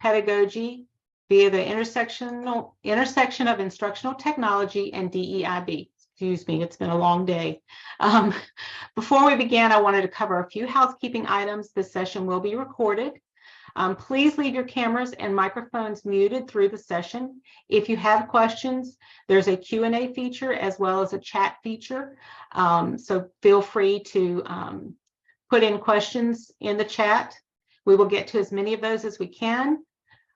Pedagogy via the intersection of instructional technology and DEIB. Excuse me, it's been a long day. Before we begin, I wanted to cover a few housekeeping items. This session will be recorded. Please leave your cameras and microphones muted through the session. If you have questions, there's a Q&A feature as well as a chat feature. So feel free to put in questions in the chat. We will get to as many of those as we can.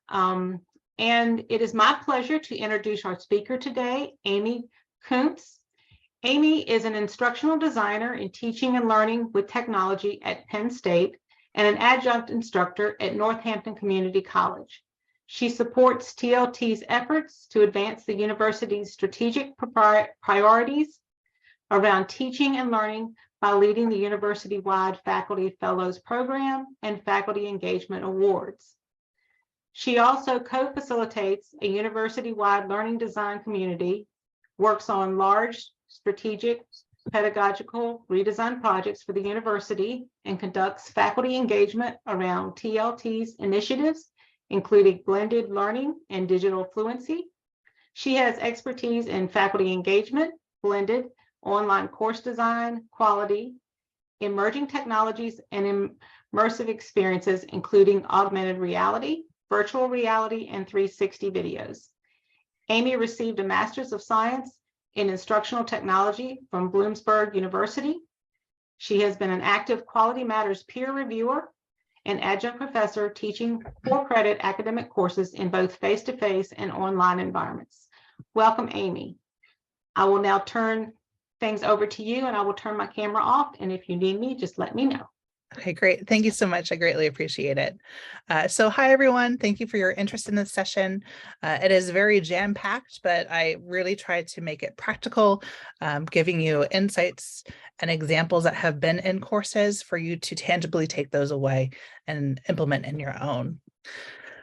And it is my pleasure to introduce our speaker today, Amy Kuntz. Amy is an instructional designer in teaching and learning with technology at Penn State and an adjunct instructor at Northampton Community College. She supports TLT's efforts to advance the university's strategic priorities around teaching and learning by leading the university-wide Faculty Fellows Program and Faculty Engagement Awards. She also co-facilitates a university-wide learning design community, works on large strategic pedagogical redesign projects for the university, and conducts faculty engagement around TLT's initiatives, including blended learning and digital fluency. She has expertise in faculty engagement, blended online course design, quality, emerging technologies, and immersive experiences, including augmented reality, virtual reality, and 360 videos. Amy received a Master's of Science in Instructional Technology from Bloomsburg University. She has been an active Quality Matters peer reviewer and adjunct professor teaching for-credit academic courses in both face-to-face and online environments. Welcome, Amy. I will now turn things over to you, and I will turn my camera off, and if you need me, just let me know. Okay, great. Thank you so much. I greatly appreciate it. So hi, everyone. Thank you for your interest in this session. It is very jam-packed, but I really tried to make it practical, giving you insights and examples that have been in courses for you to tangibly take those away and implement in your own.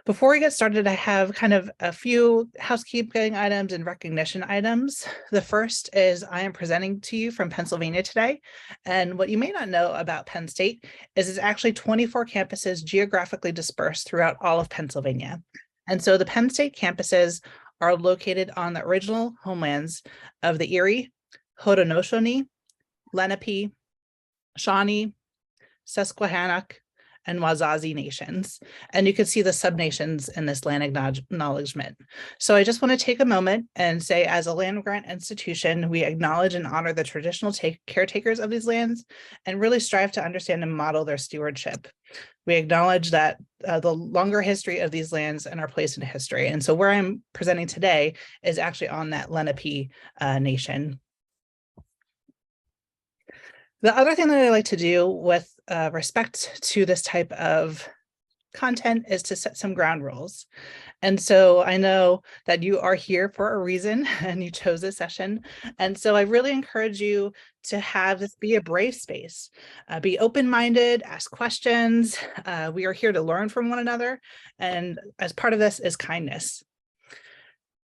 Before we get started, I have kind of a few housekeeping items and recognition items. The first is I am presenting to you from Pennsylvania today. And what you may not know about Penn State is it's actually 24 campuses geographically dispersed throughout all of Pennsylvania. And so the Penn State campuses are located on the original homelands of the Erie, Haudenosaunee, Lenape, Shawnee, Susquehannock, and Wazazi nations. And you can see the subnations in this land acknowledgement. So I just want to take a moment and say, as a land grant institution, we acknowledge and honor the traditional caretakers of these lands and really strive to understand and model their stewardship. We acknowledge that the longer history of these lands and our place in history. And so where I'm presenting today is actually on that Lenape nation. The other thing that I like to do with respect to this type of content is to set some ground rules. And so I know that you are here for a reason and you chose this session. And so I really encourage you to have this be a brave space, be open-minded, ask questions. We are here to learn from one another. And as part of this is kindness.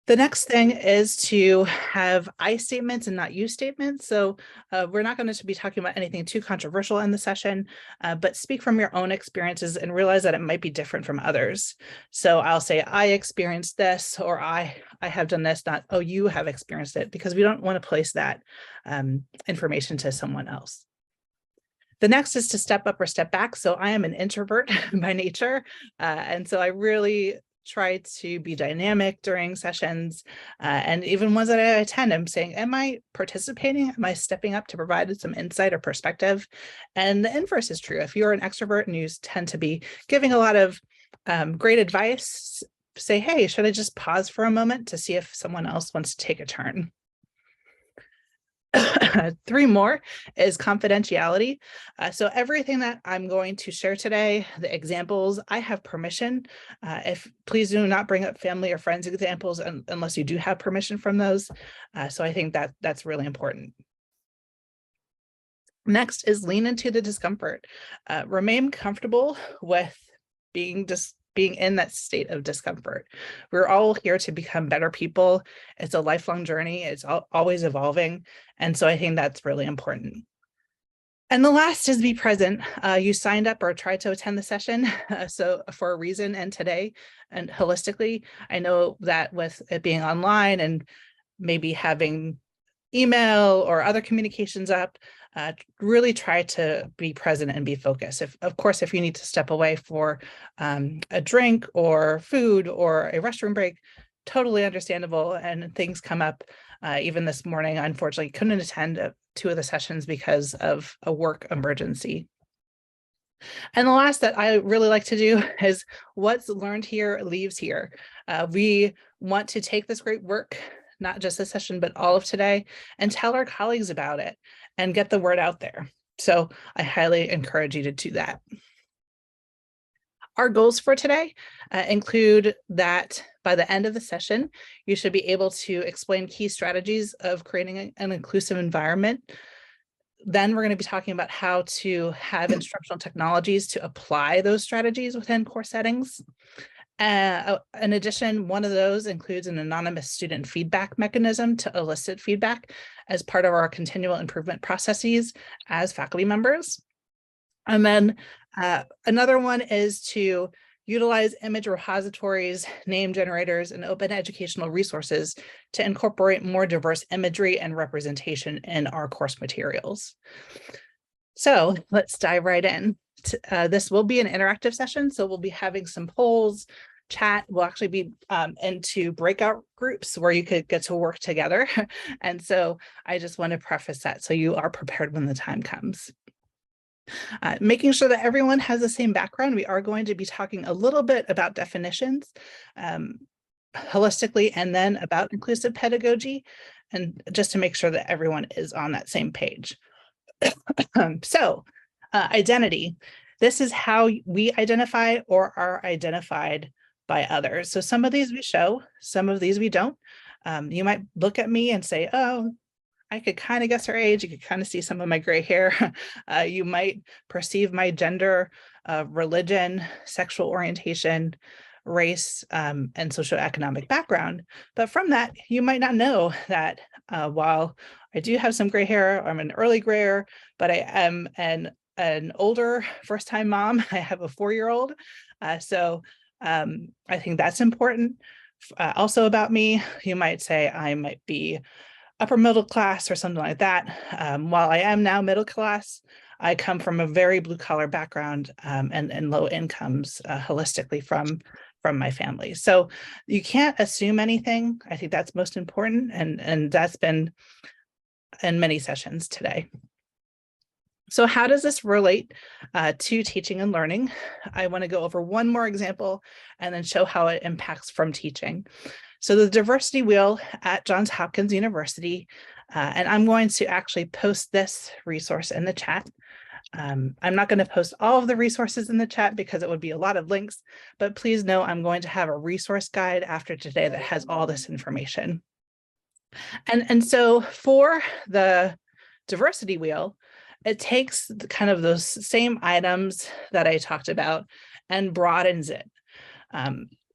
The next thing is to have I statements and not you statements. So we're not going to be talking about anything too controversial in the session, but speak from your own experiences and realize that it might be different from others. So I'll say, I experienced this, or I have done this, not, oh, you have experienced it, because we don't want to place that information to someone else. The next is to step up or step back. So I am an introvert by nature. And so I really try to be dynamic during sessions, and even ones that I attend, I'm saying, am I participating? Am I stepping up to provide some insight or perspective? And the inverse is true. If you're an extrovert and you tend to be giving a lot of great advice, say, hey, should I just pause for a moment to see if someone else wants to take a turn? 3 more is confidentiality. So everything that I'm going to share today, the examples, I have permission. Please do not bring up family or friends examples unless you do have permission from those. So I think that that's really important. Next is lean into the discomfort. Remain comfortable with being in that state of discomfort. We're all here to become better people. It's a lifelong journey. It's always evolving. And so I think that's really important. And the last is be present. You signed up or tried to attend the session, so for a reason, and today, and holistically, I know that with it being online and maybe having email or other communications up, really try to be present and be focused. Of course, if you need to step away for a drink or food or a restroom break, totally understandable, and things come up. Even this morning, unfortunately, couldn't attend 2 of the sessions because of a work emergency. And the last that I really like to do is what's learned here leaves here. We want to take this great work, not just this session, but all of today, and tell our colleagues about it and get the word out there. So I highly encourage you to do that. Our goals for today include that by the end of the session, you should be able to explain key strategies of creating an inclusive environment. Then we're going to be talking about how to have instructional technologies to apply those strategies within core settings. In addition, one of those includes an anonymous student feedback mechanism to elicit feedback as part of our continual improvement processes as faculty members. And then another one is to utilize image repositories, name generators, and open educational resources to incorporate more diverse imagery and representation in our course materials. So let's dive right in. This will be an interactive session, so we'll be having some polls, chat. We'll actually be into breakout groups where you could get to work together. And so I just want to preface that so you are prepared when the time comes. Making sure that everyone has the same background, we are going to be talking a little bit about definitions holistically, and then about inclusive pedagogy, and just to make sure that everyone is on that same page. Identity. This is how we identify or are identified by others. So some of these we show, some of these we don't. You might look at me and say, oh, I could kind of guess her age. You could kind of see some of my gray hair. You might perceive my gender, religion, sexual orientation, race, and socioeconomic background. But from that, you might not know that while I do have some gray hair, I'm an early grayer, but I am an older first-time mom. I have a 4-year-old. So I think that's important. Also about me, you might say I might be upper middle class or something like that. While I am now middle class, I come from a very blue collar background and low incomes holistically from my family. So you can't assume anything. I think that's most important. And that's been in many sessions today. So how does this relate to teaching and learning? I want to go over one more example and then show how it impacts from teaching. So the diversity wheel at Johns Hopkins University, and I'm going to actually post this resource in the chat. I'm not going to post all of the resources in the chat because it would be a lot of links, but please know I'm going to have a resource guide after today that has all this information. And so for the diversity wheel, it takes kind of those same items that I talked about and broadens it.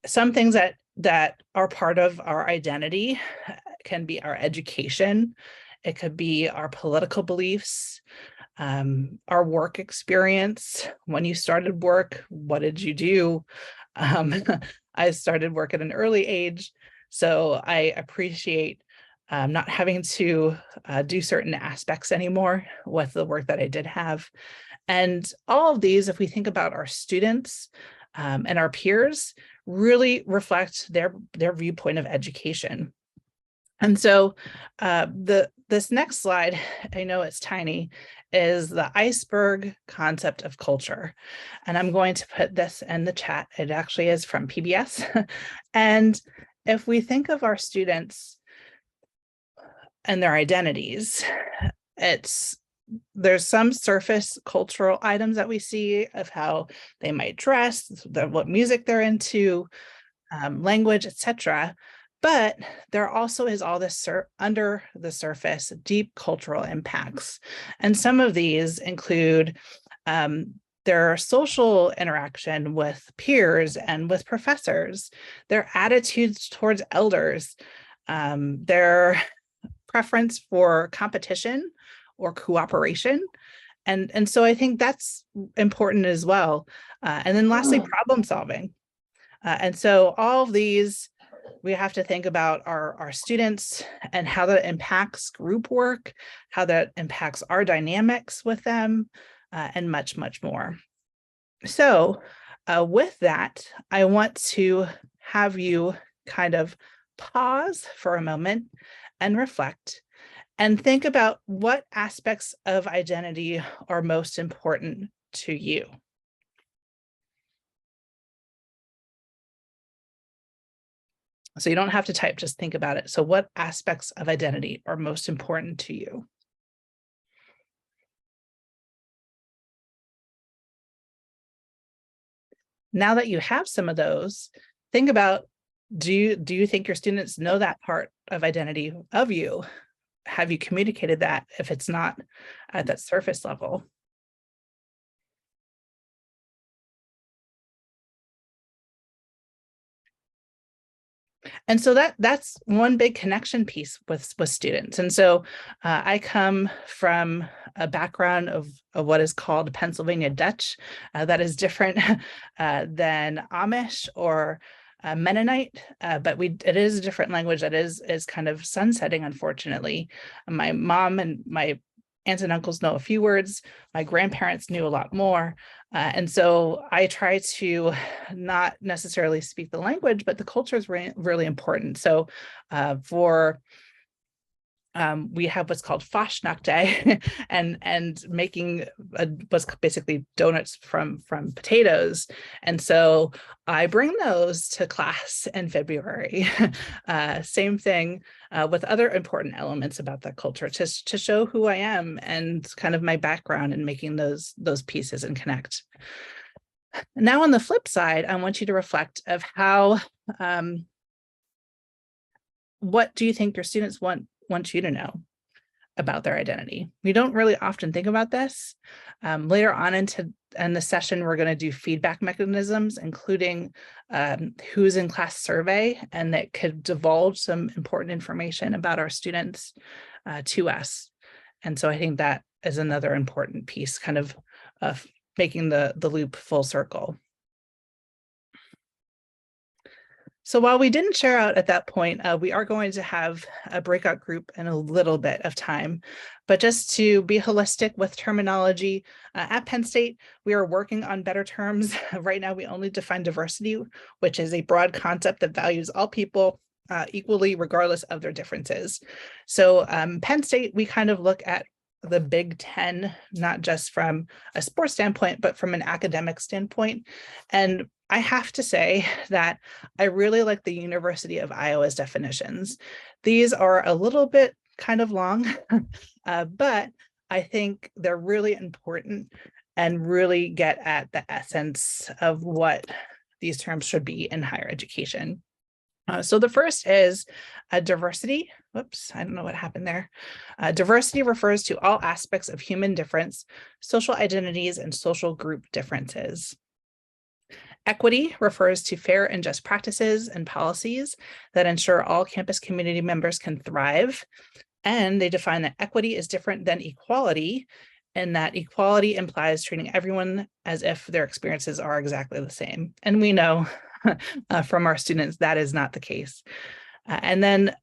Some things that are part of our identity can be our education. It could be our political beliefs, our work experience. When you started work, what did you do? I started work at an early age, so I appreciate not having to do certain aspects anymore with the work that I did have. And all of these, if we think about our students and our peers, really reflect their viewpoint of education. And so this next slide, I know it's tiny, is the iceberg concept of culture. And I'm going to put this in the chat. It actually is from PBS. And if we think of our students and their identities, there's some surface cultural items that we see of how they might dress, what music they're into, language, etc. But there also is all this under the surface deep cultural impacts. And some of these include their social interaction with peers and with professors, their attitudes towards elders, their preference for competition or cooperation, And so I think that's important as well. And then lastly, problem solving. And so all of these, we have to think about our students and how that impacts group work, how that impacts our dynamics with them, and much, much more. So with that, I want to have you kind of pause for a moment and reflect and think about what aspects of identity are most important to you. So you don't have to type, just think about it. So what aspects of identity are most important to you? Now that you have some of those, think about, do you think your students know that part of identity of you? Have you communicated that if it's not at that surface level? And so that's one big connection piece with students. And so I come from a background of what is called Pennsylvania Dutch. That is different than Amish or Mennonite, but it is a different language that is kind of sunsetting, unfortunately. My mom and my aunts and uncles know a few words. My grandparents knew a lot more. And so I try to not necessarily speak the language, but the culture is really important. So we have what's called Fastnacht and making what's basically donuts from potatoes. And so I bring those to class in February. Same thing with other important elements about that culture to show who I am and kind of my background in making those pieces and connect. Now on the flip side, I want you to reflect of how, what do you think your students want you to know about their identity? We don't really often think about this. Later on in the session, we're going to do feedback mechanisms, including who's in class survey, and that could divulge some important information about our students to us. And so I think that is another important piece, kind of making the loop full circle. So while we didn't share out at that point, we are going to have a breakout group in a little bit of time. But just to be holistic with terminology, at Penn State, we are working on better terms. Right now, we only define diversity, which is a broad concept that values all people equally, regardless of their differences. So Penn State, we kind of look at the Big Ten, not just from a sports standpoint, but from an academic standpoint. And I have to say that I really like the University of Iowa's definitions. These are a little bit kind of long, but I think they're really important and really get at the essence of what these terms should be in higher education. So the first is diversity. Whoops, I don't know what happened there. Diversity refers to all aspects of human difference, social identities, and social group differences. Equity refers to fair and just practices and policies that ensure all campus community members can thrive. And they define that equity is different than equality, and that equality implies treating everyone as if their experiences are exactly the same. And we know from our students that is not the case. And then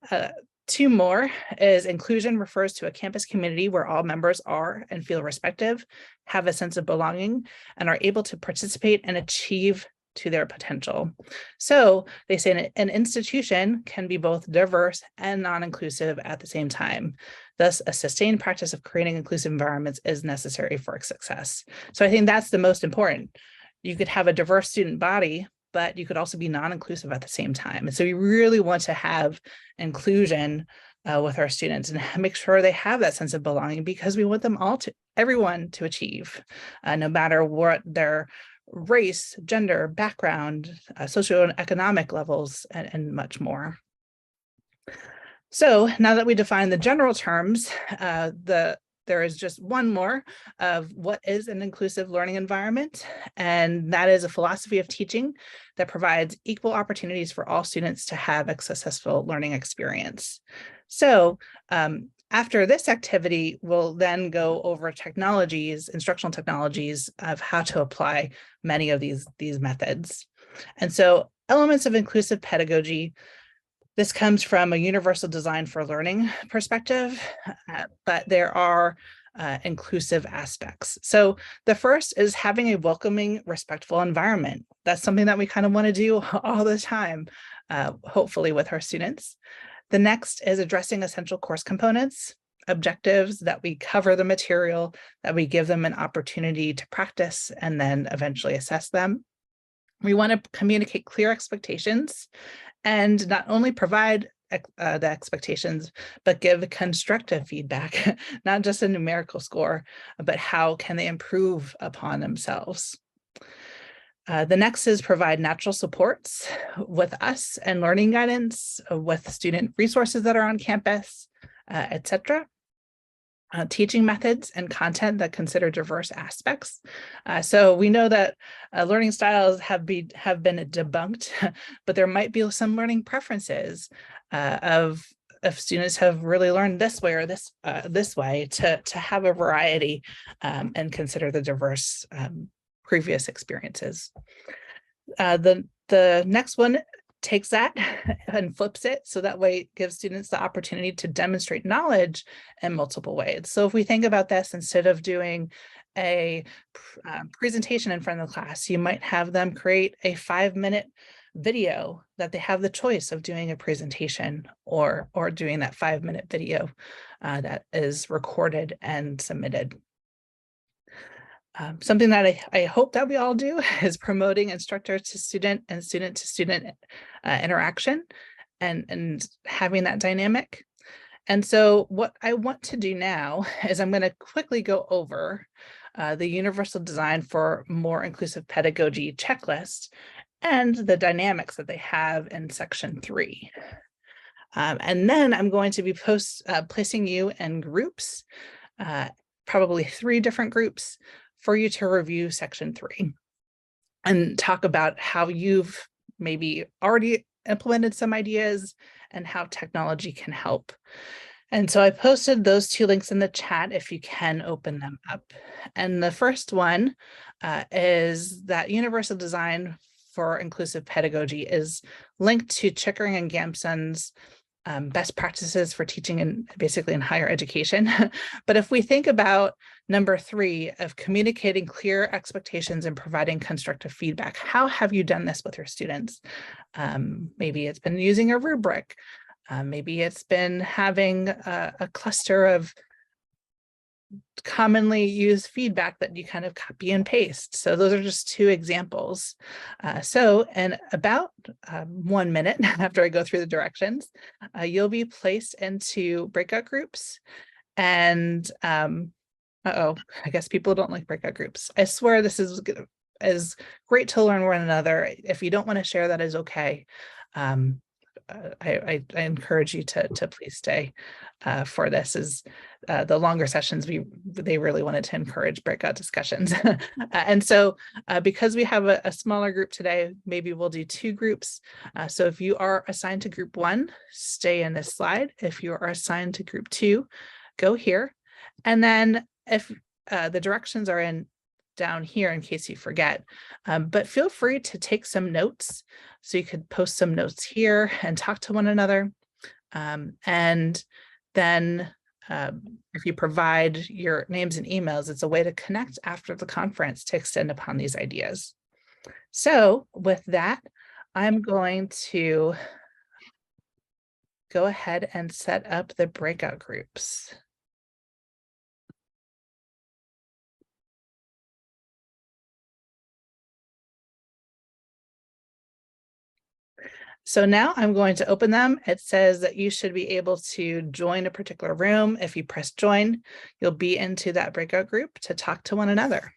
two more is inclusion refers to a campus community where all members are and feel respected, have a sense of belonging, and are able to participate and achieve to their potential. So they say an institution can be both diverse and non-inclusive at the same time. Thus, a sustained practice of creating inclusive environments is necessary for success. So I think that's the most important. You could have a diverse student body, but you could also be non-inclusive at the same time. And so we really want to have inclusion with our students and make sure they have that sense of belonging, because we want them everyone to achieve, no matter what their race, gender, background, socioeconomic levels, and much more. So now that we define the general terms, there is just one more of what is an inclusive learning environment, and that is a philosophy of teaching that provides equal opportunities for all students to have a successful learning experience. So After this activity, we'll then go over technologies, instructional technologies of how to apply many of these methods. And so elements of inclusive pedagogy, this comes from a universal design for learning perspective, but there are inclusive aspects. So the first is having a welcoming, respectful environment. That's something that we kind of want to do all the time, hopefully with our students. The next is addressing essential course components, objectives, that we cover the material, that we give them an opportunity to practice and then eventually assess them. We want to communicate clear expectations and not only provide the expectations, but give constructive feedback, not just a numerical score, but how can they improve upon themselves. The next is provide natural supports with us and learning guidance, with student resources that are on campus, etc. Teaching methods and content that consider diverse aspects. So we know that learning styles have been debunked, but there might be some learning preferences of if students have really learned this way or this way, to have a variety and consider the diverse previous experiences. The next one takes that and flips it, so that way it gives students the opportunity to demonstrate knowledge in multiple ways. So if we think about this, instead of doing a presentation in front of the class, you might have them create a 5-minute video that they have the choice of doing a presentation or doing that 5-minute video that is recorded and submitted. Something that I hope that we all do is promoting instructor to student and student to student interaction and having that dynamic. And so what I want to do now is I'm going to quickly go over the universal design for more inclusive pedagogy checklist and the dynamics that they have in section 3. And then I'm going to be placing you in groups, probably 3 different groups, for you to review section 3 and talk about how you've maybe already implemented some ideas and how technology can help. And so I posted those 2 links in the chat if you can open them up. And the first one is that universal design for inclusive pedagogy is linked to Chickering and Gamson's best practices for teaching and basically in higher education. But if we think about number 3 of communicating clear expectations and providing constructive feedback, how have you done this with your students? Maybe it's been using a rubric. Maybe it's been having a cluster of commonly used feedback that you kind of copy and paste. So those are just 2 examples. So in about 1 minute after I go through the directions, you'll be placed into breakout groups. And I guess people don't like breakout groups. I swear this is great to learn one another. If you don't want to share, that is okay. I encourage you to please stay for this. Is the longer sessions, they really wanted to encourage breakout discussions. And so because we have a smaller group today, maybe we'll do 2 groups. So if you are assigned to group 1, stay in this slide. If you are assigned to group 2, go here. And then if the directions are down here in case you forget, but feel free to take some notes. So you could post some notes here and talk to one another. And then if you provide your names and emails, it's a way to connect after the conference to extend upon these ideas. So with that, I'm going to go ahead and set up the breakout groups. So now I'm going to open them. It says that you should be able to join a particular room. If you press join, you'll be into that breakout group to talk to one another.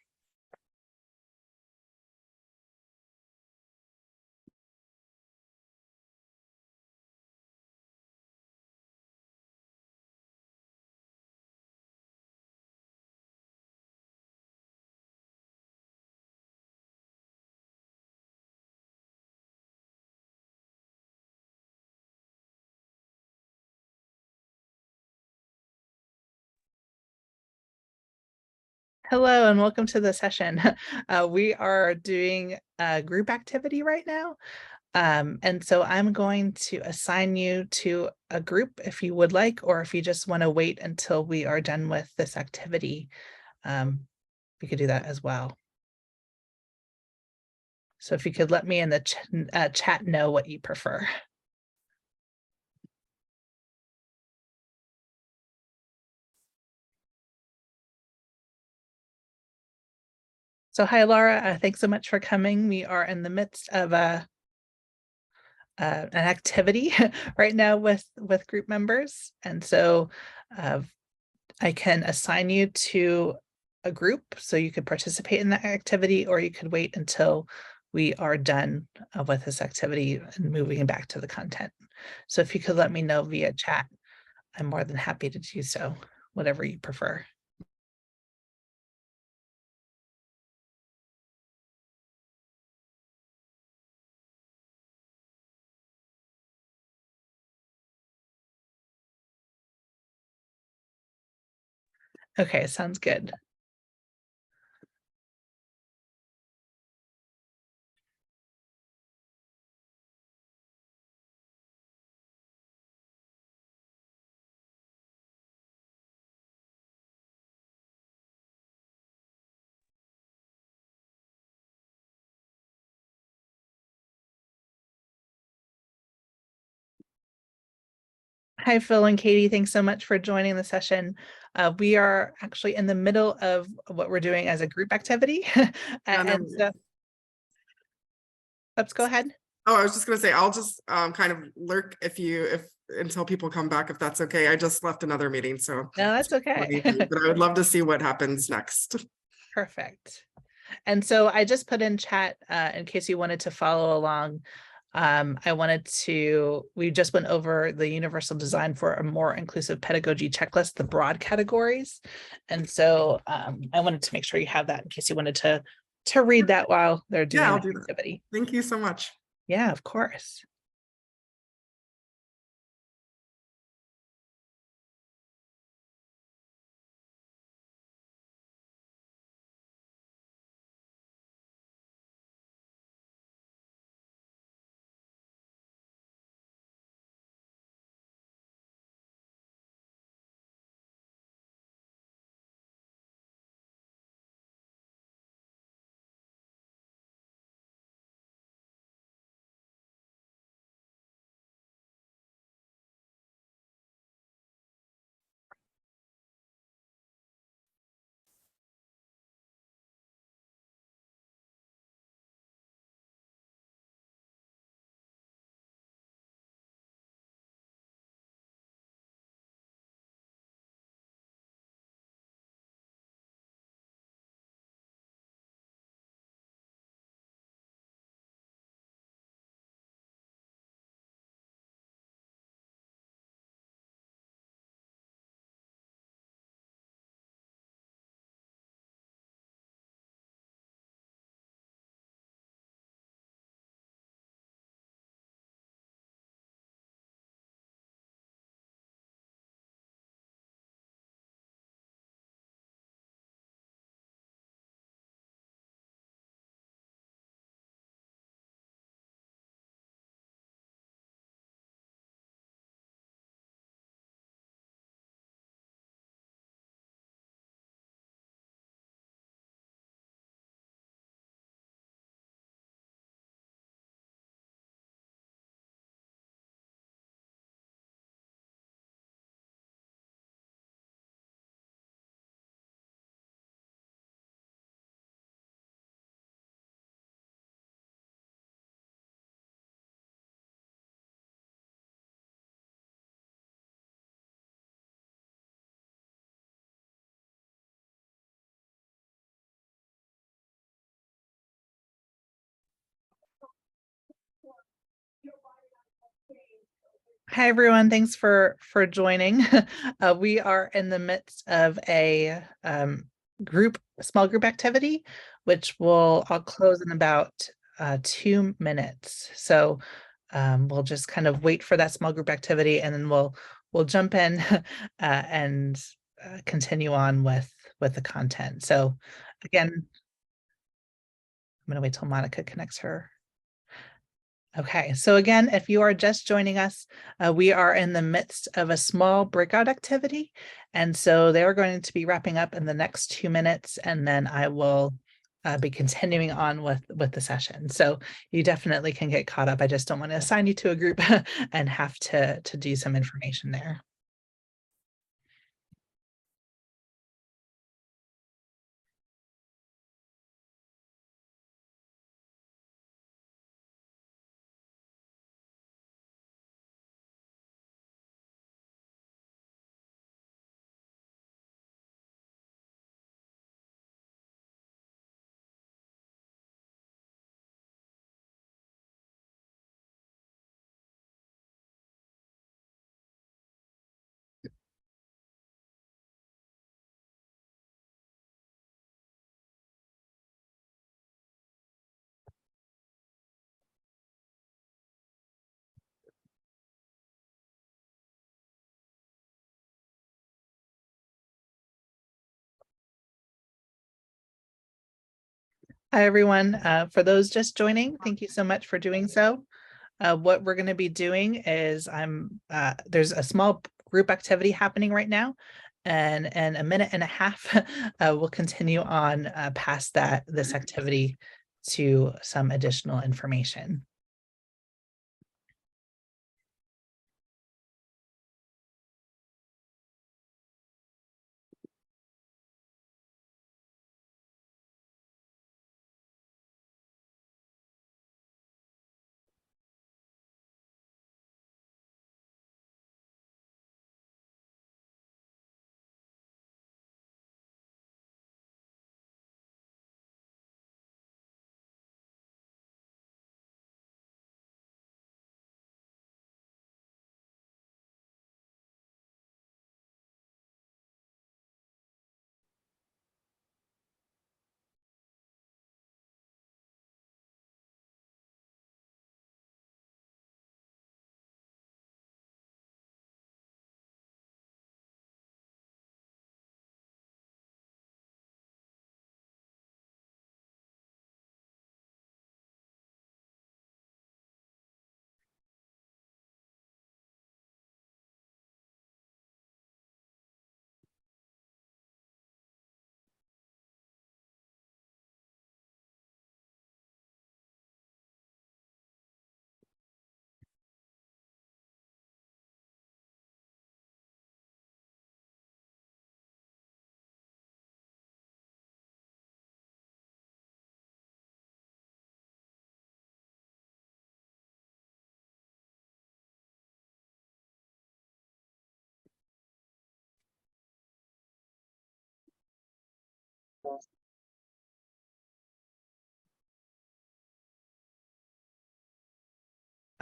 Hello and welcome to the session. We are doing a group activity right now. And so I'm going to assign you to a group if you would like, or if you just want to wait until we are done with this activity, we could do that as well. So if you could let me in the chat know what you prefer. So hi, Laura. Thanks so much for coming. We are in the midst of an activity right now with group members. And so I can assign you to a group so you could participate in that activity, or you could wait until we are done with this activity and moving back to the content. So if you could let me know via chat, I'm more than happy to do so, whatever you prefer. Okay, sounds good. Hi, Phil and Katie. Thanks so much for joining the session. We are actually in the middle of what we're doing as a group activity. And so, let's go ahead. Oh, I was just going to say, I'll just kind of lurk until people come back, if that's okay. I just left another meeting, so. No, that's okay. But I would love to see what happens next. Perfect. And so I just put in chat in case you wanted to follow along. We just went over the universal design for a more inclusive pedagogy checklist, the broad categories. And so I wanted to make sure you have that in case you wanted to read that while they're doing Yeah, I'll the do activity. That. Thank you so much. Yeah, of course. Hi, everyone. Thanks for joining. We are in the midst of a small group activity, which I'll close in about 2 minutes. So we'll just kind of wait for that small group activity, and then we'll jump in and continue on with the content. So again, I'm going to wait till Monica connects her. Okay, so again, if you are just joining us, we are in the midst of a small breakout activity. And so they're going to be wrapping up in the next 2 minutes, and then I will be continuing on with the session. So you definitely can get caught up. I just don't want to assign you to a group and have to do some information there. Hi, everyone. For those just joining, thank you so much for doing so. What we're going to be doing is there's a small group activity happening right now, and in a minute and a half, we'll continue on past this activity to some additional information.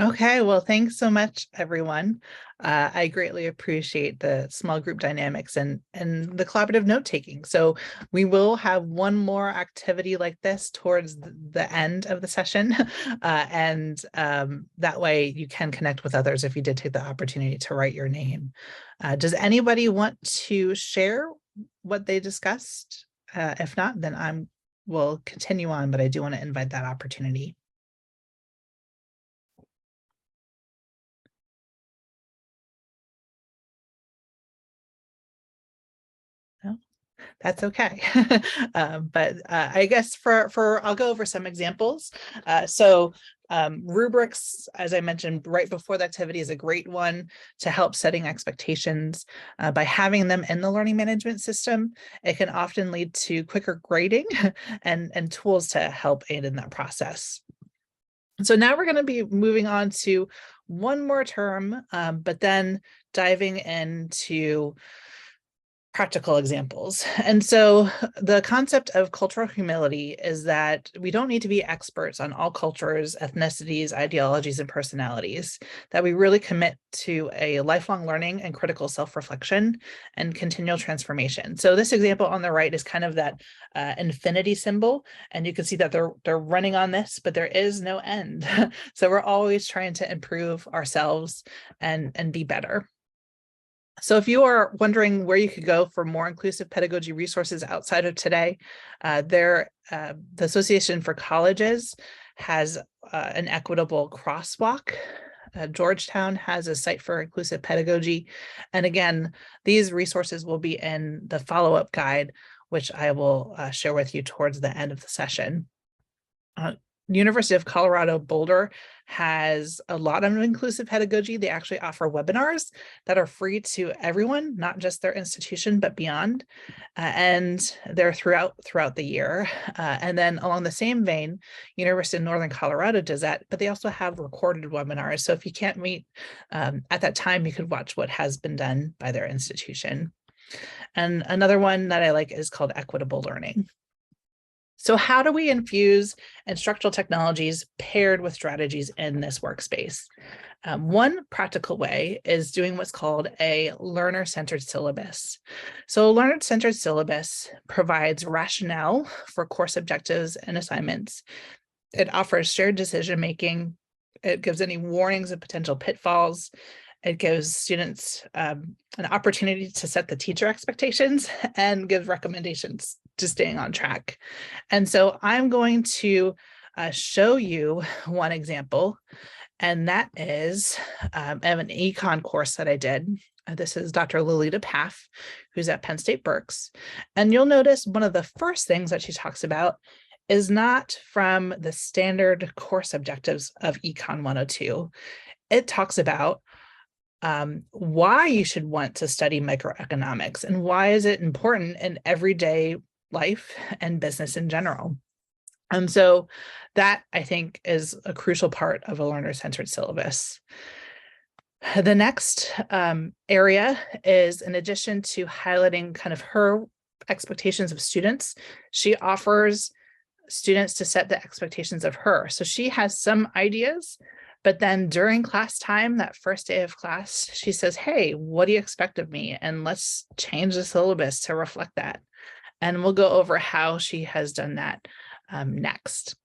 Okay, well, thanks so much, everyone. I greatly appreciate the small group dynamics and the collaborative note taking. So we will have one more activity like this towards the end of the session. And that way you can connect with others if you did take the opportunity to write your name. Does anybody want to share what they discussed? If not, then we'll continue on, but I do want to invite that opportunity. That's okay. But I guess I'll go over some examples. Rubrics, as I mentioned right before the activity, is a great one to help setting expectations. By having them in the learning management system, it can often lead to quicker grading and tools to help aid in that process. So now we're going to be moving on to one more term, but then diving into practical examples. And so the concept of cultural humility is that we don't need to be experts on all cultures, ethnicities, ideologies, and personalities, that we really commit to a lifelong learning and critical self-reflection and continual transformation. So this example on the right is kind of that infinity symbol, and you can see that they're running on this, but there is no end. So we're always trying to improve ourselves and be better. So if you are wondering where you could go for more inclusive pedagogy resources outside of today, the Association for Colleges has an equitable crosswalk. Georgetown has a site for inclusive pedagogy. And again, these resources will be in the follow-up guide, which I will share with you towards the end of the session. University of Colorado Boulder has a lot of inclusive pedagogy. They actually offer webinars that are free to everyone, not just their institution, but beyond. And they're throughout the year. And then along the same vein, University of Northern Colorado does that, but they also have recorded webinars. So if you can't meet at that time, you could watch what has been done by their institution. And another one that I like is called Equitable Learning. So how do we infuse instructional technologies paired with strategies in this workspace? One practical way is doing what's called a learner-centered syllabus. So a learner-centered syllabus provides rationale for course objectives and assignments. It offers shared decision-making. It gives any warnings of potential pitfalls. It gives students an opportunity to set the teacher expectations and gives recommendations to staying on track. And so I'm going to show you one example, and that is an econ course that I did. This is Dr. Lolita Paff, who's at Penn State Berks. And you'll notice one of the first things that she talks about is not from the standard course objectives of Econ 102. It talks about why you should want to study microeconomics and why is it important in everyday life and business in general. And so that, I think, is a crucial part of a learner-centered syllabus. The next area is, in addition to highlighting kind of her expectations of students, she offers students to set the expectations of her. So she has some ideas, but then during class time, that first day of class, she says, hey, what do you expect of me? And let's change the syllabus to reflect that. And we'll go over how she has done that next.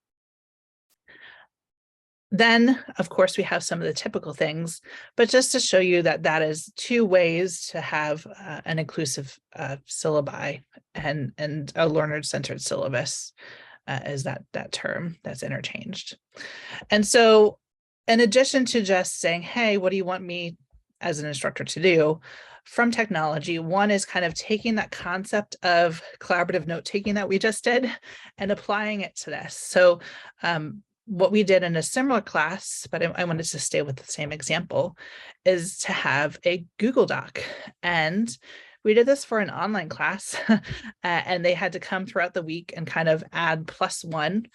Then, of course, we have some of the typical things, but just to show you that that is two ways to have an inclusive syllabi and a learner-centered syllabus is that term that's interchanged. And so in addition to just saying, hey, what do you want me as an instructor to do? From technology, one is kind of taking that concept of collaborative note-taking that we just did and applying it to this. So what we did in a similar class, but I wanted to stay with the same example, is to have a Google Doc. And we did this for an online class and they had to come throughout the week and kind of add +1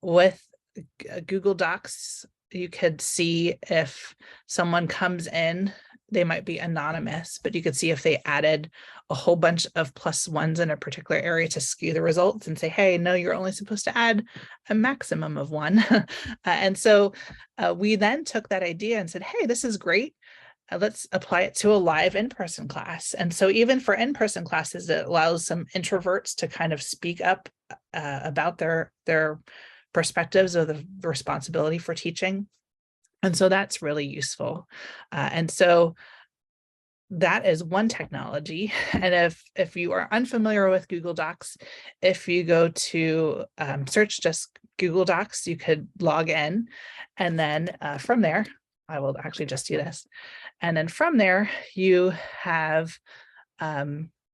with Google Docs. You could see if someone comes in, they might be anonymous, but you could see if they added a whole bunch of +1s in a particular area to skew the results and say, hey, no, you're only supposed to add a maximum of 1. And so we then took that idea and said, hey, this is great. Let's apply it to a live in-person class. And so even for in-person classes, it allows some introverts to kind of speak up about their perspectives of the responsibility for teaching. And so that's really useful. And so that is one technology. And if you are unfamiliar with Google Docs, if you go to search just Google Docs, you could log in. And then from there, I will actually just do this. And then from there, you have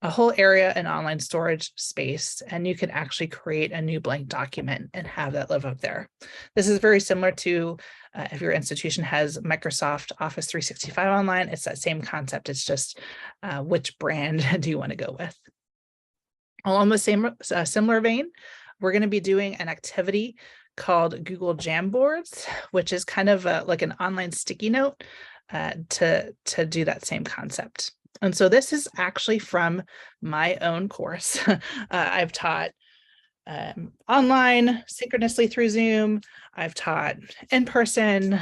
a whole area in online storage space, and you can actually create a new blank document and have that live up there. This is very similar to if your institution has Microsoft Office 365 online, it's that same concept. It's just which brand do you want to go with? Along the same similar vein, we're going to be doing an activity called Google Jamboards, which is kind of like an online sticky note to do that same concept. And so this is actually from my own course. I've taught online synchronously through Zoom. I've taught in person,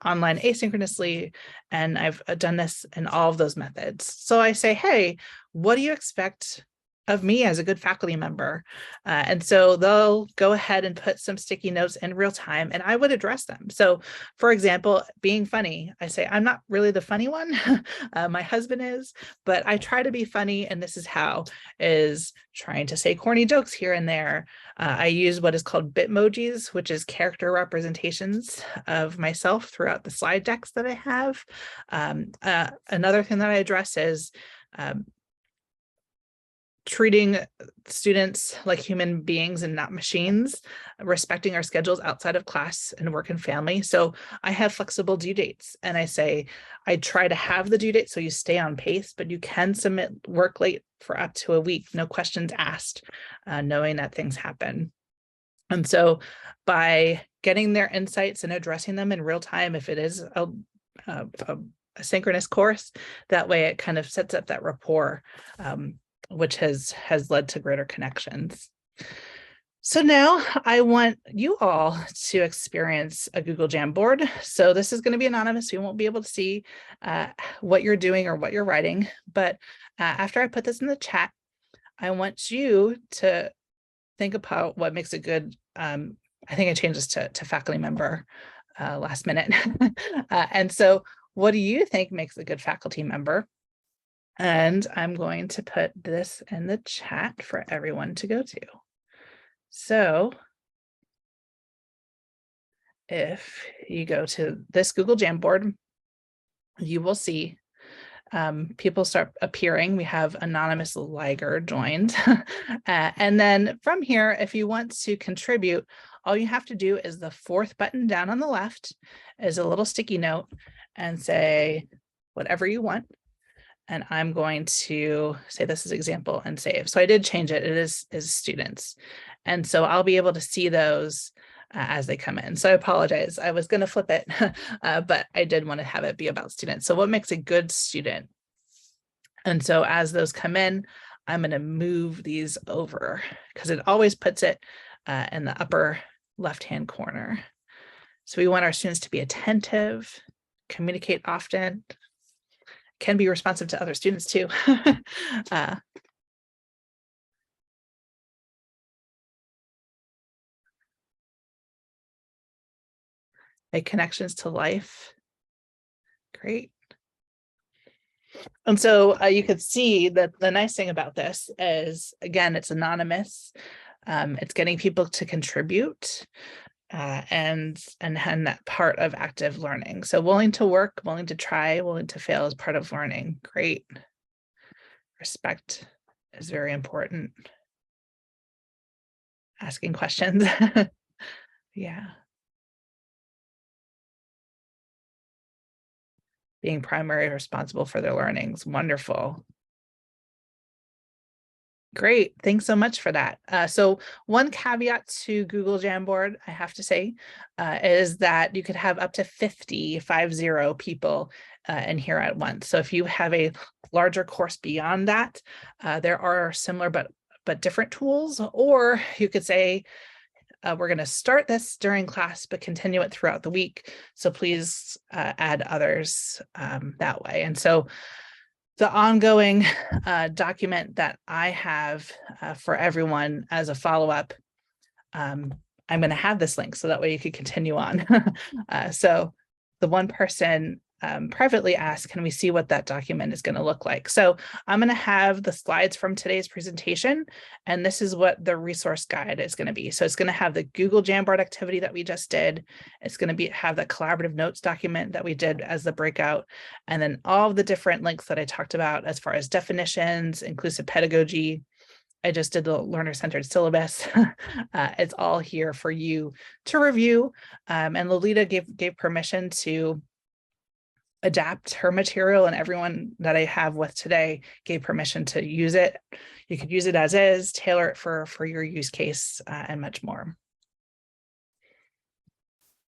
online asynchronously, and I've done this in all of those methods. So I say, hey, what do you expect of me as a good faculty member. And so they'll go ahead and put some sticky notes in real time, and I would address them. So for example, being funny, I say, I'm not really the funny one. My husband is, but I try to be funny. And this is how, is trying to say corny jokes here and there. I use what is called Bitmojis, which is character representations of myself throughout the slide decks that I have. Another thing that I address is treating students like human beings and not machines, respecting our schedules outside of class and work and family. So I have flexible due dates, and I say, I try to have the due date so you stay on pace, but you can submit work late for up to a week, no questions asked, knowing that things happen. And so by getting their insights and addressing them in real time, if it is a synchronous course, that way it kind of sets up that rapport, which has led to greater connections. So now I want you all to experience a Google Jamboard. So this is going to be anonymous. You won't be able to see what you're doing or what you're writing. But after I put this in the chat, I want you to think about what makes a good, I think I changed this to faculty member last minute. And so what do you think makes a good faculty member? And I'm going to put this in the chat for everyone to go to. So if you go to this Google Jamboard, you will see people start appearing. We have Anonymous Liger joined. And then from here, if you want to contribute, all you have to do is the fourth button down on the left is a little sticky note and say whatever you want. And I'm going to say this is example and save. So I did change it. It is students. And so I'll be able to see those as they come in. So I apologize. I was going to flip it, but I did want to have it be about students. So what makes a good student? And so as those come in, I'm going to move these over because it always puts it in the upper left-hand corner. So we want our students to be attentive, communicate often, can be responsive to other students too. Make connections to life. Great. And so you could see that the nice thing about this is, again, it's anonymous. It's getting people to contribute and that part of active learning. So willing to work, willing to try, willing to fail is part of learning. Great. Respect is very important. Asking questions. Yeah. Being primarily responsible for their learnings. Wonderful. Great. Thanks so much for that. So one caveat to Google Jamboard, I have to say, is that you could have up to 50 people in here at once. So if you have a larger course beyond that, there are similar but different tools, or you could say, we're going to start this during class, but continue it throughout the week. So please add others that way. And so the ongoing document that I have for everyone as a follow-up, I'm going to have this link so that way you could continue on. So the one person privately asked, can we see what that document is going to look like? So I'm going to have the slides from today's presentation, and this is what the resource guide is going to be. So it's going to have the Google Jamboard activity that we just did. It's going to have the collaborative notes document that we did as the breakout, and then all of the different links that I talked about as far as definitions, inclusive pedagogy. I just did the learner-centered syllabus. It's all here for you to review. And Lolita gave permission to adapt her material, and everyone that I have with today gave permission to use it. You could use it as is, tailor it for your use case, and much more.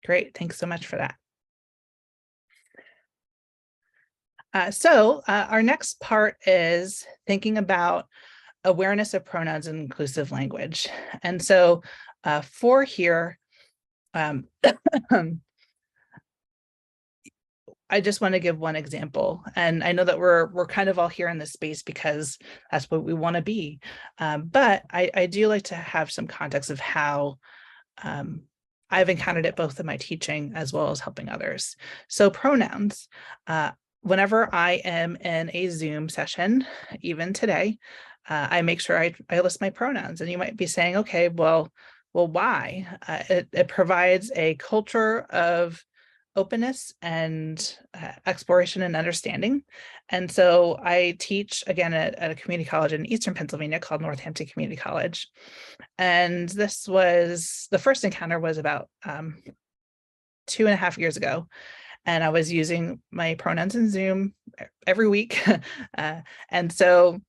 Great, thanks so much for that. So our next part is thinking about awareness of pronouns and inclusive language. And so for here, I just want to give one example, and I know that we're kind of all here in this space because that's what we want to be. But I do like to have some context of how I've encountered it both in my teaching as well as helping others. So pronouns, whenever I am in a Zoom session, even today, I make sure I list my pronouns. And you might be saying, okay, well, why? It provides a culture of openness and exploration and understanding. And so I teach again at a community college in Eastern Pennsylvania called Northampton Community College. And this was, the first encounter was about 2.5 years ago. And I was using my pronouns in Zoom every week. And so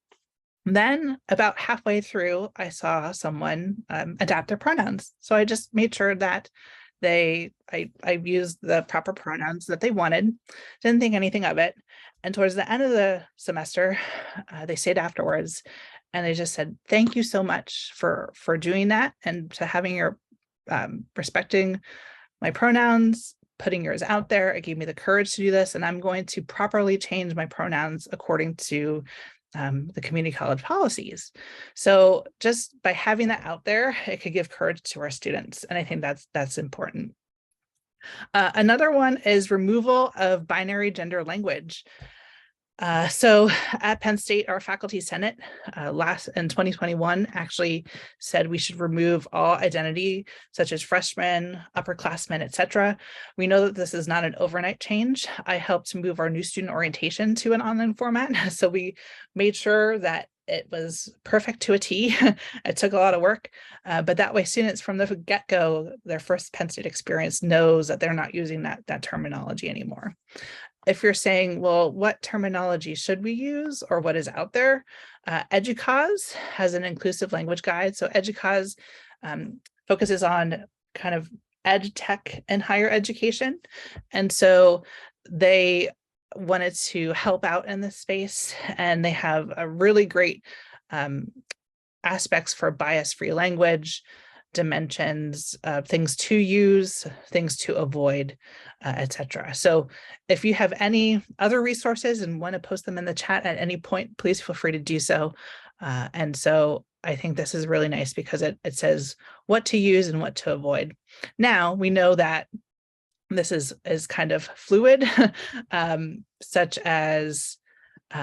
then about halfway through, I saw someone adapt their pronouns. So I just made sure that I used the proper pronouns that they wanted, didn't think anything of it. And towards the end of the semester, they stayed afterwards and they just said, thank you so much for doing that and to having your respecting my pronouns, putting yours out there. It gave me the courage to do this, and I'm going to properly change my pronouns according to the community college policies. So just by having that out there, it could give courage to our students. And I think that's important. Another one is removal of binary gender language. So at Penn State, our faculty senate last in 2021 actually said we should remove all identity such as freshmen, upperclassmen, etc. We know that this is not an overnight change. I helped move our new student orientation to an online format. So we made sure that it was perfect to a T. It took a lot of work, but that way students from the get-go, their first Penn State experience knows that they're not using that terminology anymore. If you're saying, well, what terminology should we use or what is out there? EDUCAUSE has an inclusive language guide. So EDUCAUSE focuses on kind of ed tech and higher education. And so they wanted to help out in this space, and they have a really great aspects for bias-free language, dimensions, things to use, things to avoid, etc. So if you have any other resources and want to post them in the chat at any point, please feel free to do so. And so I think this is really nice because it says what to use and what to avoid. Now we know that this is kind of fluid, such as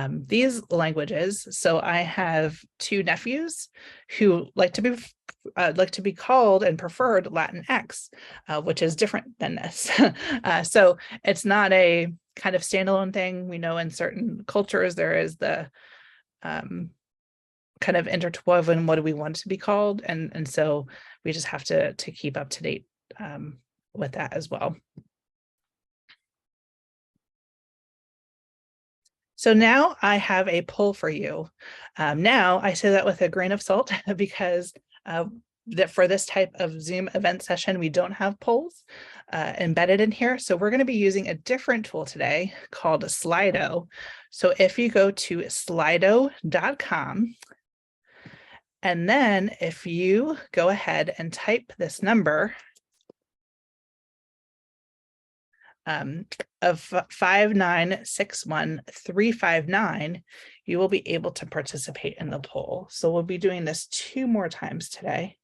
these languages. So I have 2 nephews who like to be called and preferred Latinx, which is different than this. So it's not a kind of standalone thing. We know in certain cultures there is the kind of interwoven, what do we want to be called? And so we just have to keep up to date with that as well. So now I have a poll for you. Now I say that with a grain of salt because that for this type of Zoom event session, we don't have polls embedded in here. So we're going to be using a different tool today called Slido. So if you go to slido.com, and then if you go ahead and type this number of 5961359, you will be able to participate in the poll. So we'll be doing this 2 more times today.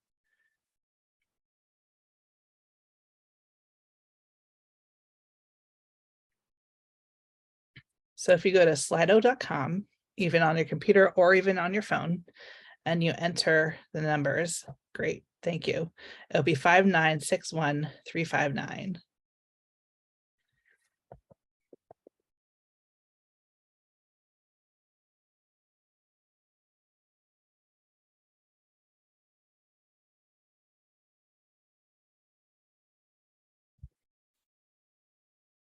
So if you go to slido.com, even on your computer or even on your phone, and you enter the numbers, great, thank you. It'll be 5961359.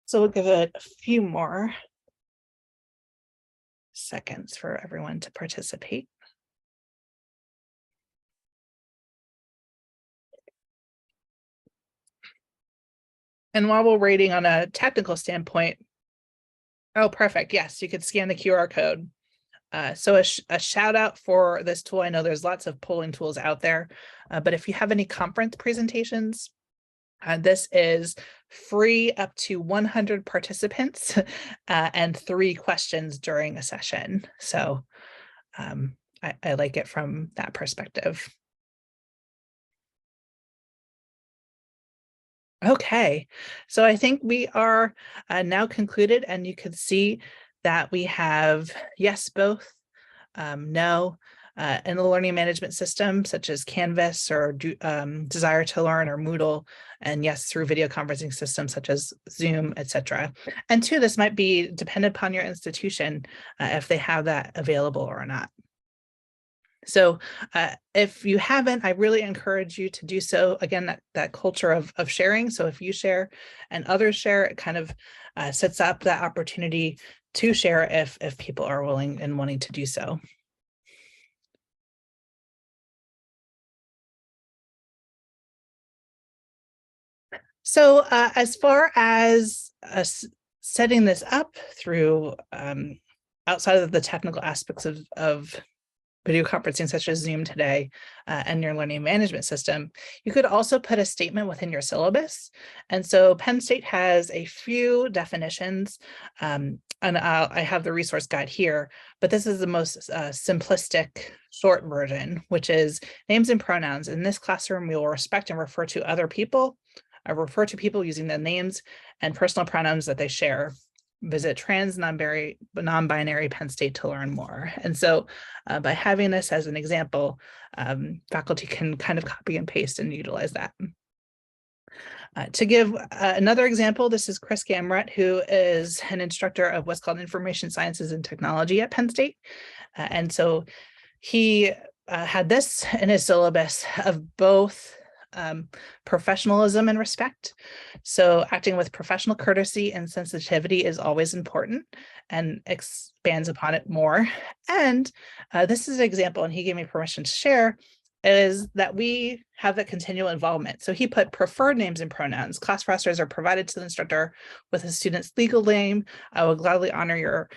So we'll give it a few more seconds for everyone to participate. And while we're waiting on a technical standpoint, oh, perfect. Yes, you could scan the QR code. So a shout out for this tool. I know there's lots of polling tools out there, but if you have any conference presentations This is free up to 100 participants and 3 questions during a session. So I like it from that perspective. Okay, so I think we are now concluded, and you can see that we have yes, both, no, in the learning management system, such as Canvas or Desire to Learn or Moodle, and yes, through video conferencing systems such as Zoom, etc. And 2, this might be dependent upon your institution if they have that available or not. So if you haven't, I really encourage you to do so. Again, that culture of sharing. So if you share and others share, it kind of sets up that opportunity to share if people are willing and wanting to do so. So as far as setting this up through outside of the technical aspects of video conferencing such as Zoom today and your learning management system, you could also put a statement within your syllabus. And so Penn State has a few definitions, and I have the resource guide here, but this is the most simplistic short version, which is names and pronouns. In this classroom, we will respect and refer to other people. I refer to people using the names and personal pronouns that they share. Visit trans non-binary Penn State to learn more. And so by having this as an example, faculty can kind of copy and paste and utilize that. To give another example, this is Chris Gamrett, who is an instructor of what's called Information Sciences and Technology at Penn State. And so he had this in his syllabus of both professionalism and respect. So acting with professional courtesy and sensitivity is always important, and expands upon it more. And this is an example, and he gave me permission to share, is that we have that continual involvement. So he put preferred names and pronouns. Class professors are provided to the instructor with a student's legal name. I will gladly honor your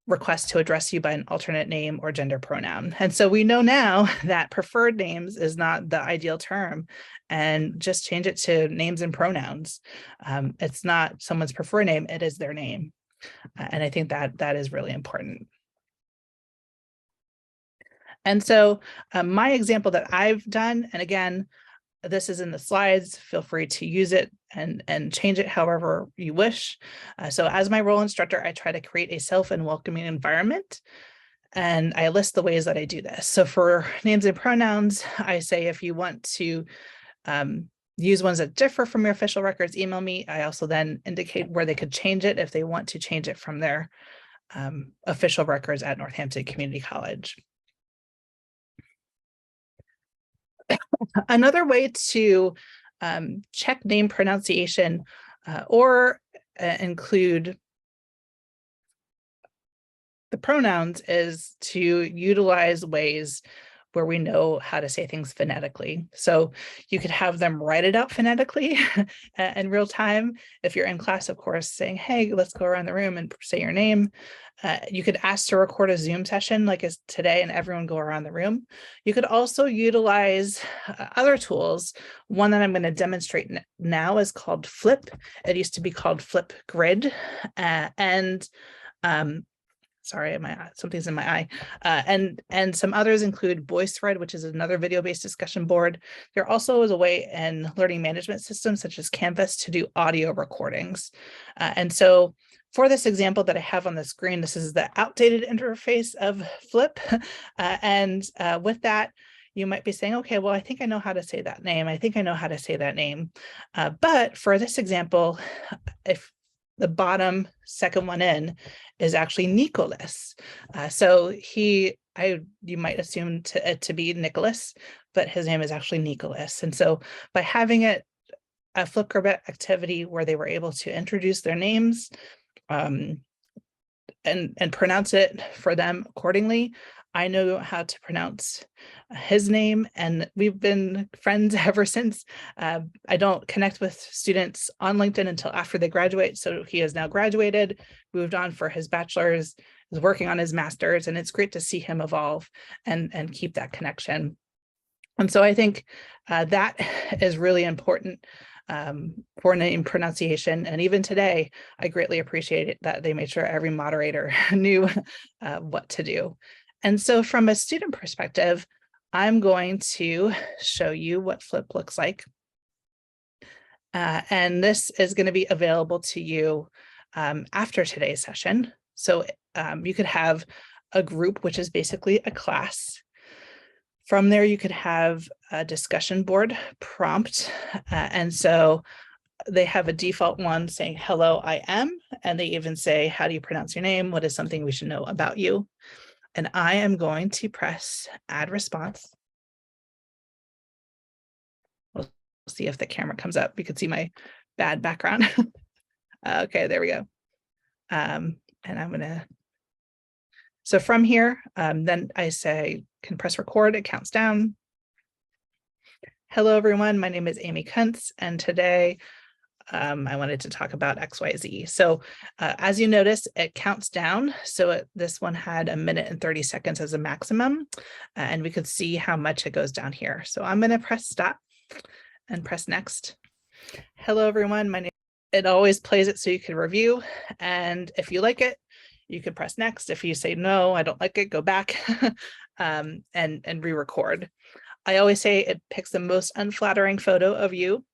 request to address you by an alternate name or gender pronoun. And so we know now that preferred names is not the ideal term, and just change it to names and pronouns. It's not someone's preferred name, it is their name. And I think that is really important. And so my example that I've done, and again, this is in the slides, feel free to use it and change it however you wish. So as my role instructor, I try to create a safe and welcoming environment. And I list the ways that I do this. So for names and pronouns, I say if you want to use ones that differ from your official records, email me. I also then indicate where they could change it if they want to change it from their official records at Northampton Community College. Another way to check name pronunciation or include the pronouns is to utilize ways where we know how to say things phonetically. So you could have them write it out phonetically in real time. If you're in class, of course, saying, hey, let's go around the room and say your name. You could ask to record a Zoom session like as today and everyone go around the room. You could also utilize other tools. One that I'm going to demonstrate now is called Flip. It used to be called FlipGrid. Sorry, something's in my eye. And some others include VoiceThread, which is another video-based discussion board. There also is a way in learning management systems such as Canvas to do audio recordings. And so for this example that I have on the screen, this is the outdated interface of Flip. With that, you might be saying, okay, well, I think I know how to say that name. I think I know how to say that name. But for this example, if the bottom second one in is actually Nicholas. So you might assume it to be Nicholas, but his name is actually Nicholas. And so by having it a FlipGrid activity where they were able to introduce their names and pronounce it for them accordingly, I know how to pronounce his name, and we've been friends ever since. I don't connect with students on LinkedIn until after they graduate. So he has now graduated, moved on for his bachelor's, is working on his master's, and it's great to see him evolve and keep that connection. And so I think that is really important coordinating pronunciation. And even today, I greatly appreciate it that they made sure every moderator knew what to do. And so from a student perspective, I'm going to show you what Flip looks like. And this is going to be available to you after today's session. So you could have a group, which is basically a class. From there, you could have a discussion board prompt. And so they have a default one saying, hello, I am. And they even say, how do you pronounce your name? What is something we should know about you? And I am going to press add response. We'll see if the camera comes up. You can see my bad background. Okay, there we go. And I'm gonna, so from here, then I say, can press record, it counts down. Hello, everyone. My name is Amy Kuntz, and today I wanted to talk about XYZ. So as you notice, it counts down. So this one had 1 minute and 30 seconds as a maximum, and we could see how much it goes down here. So I'm going to press stop and press next. Hello, everyone. My name. It always plays it so you can review, and if you like it, you can press next. If you say no, I don't like it, go back and re-record. I always say it picks the most unflattering photo of you.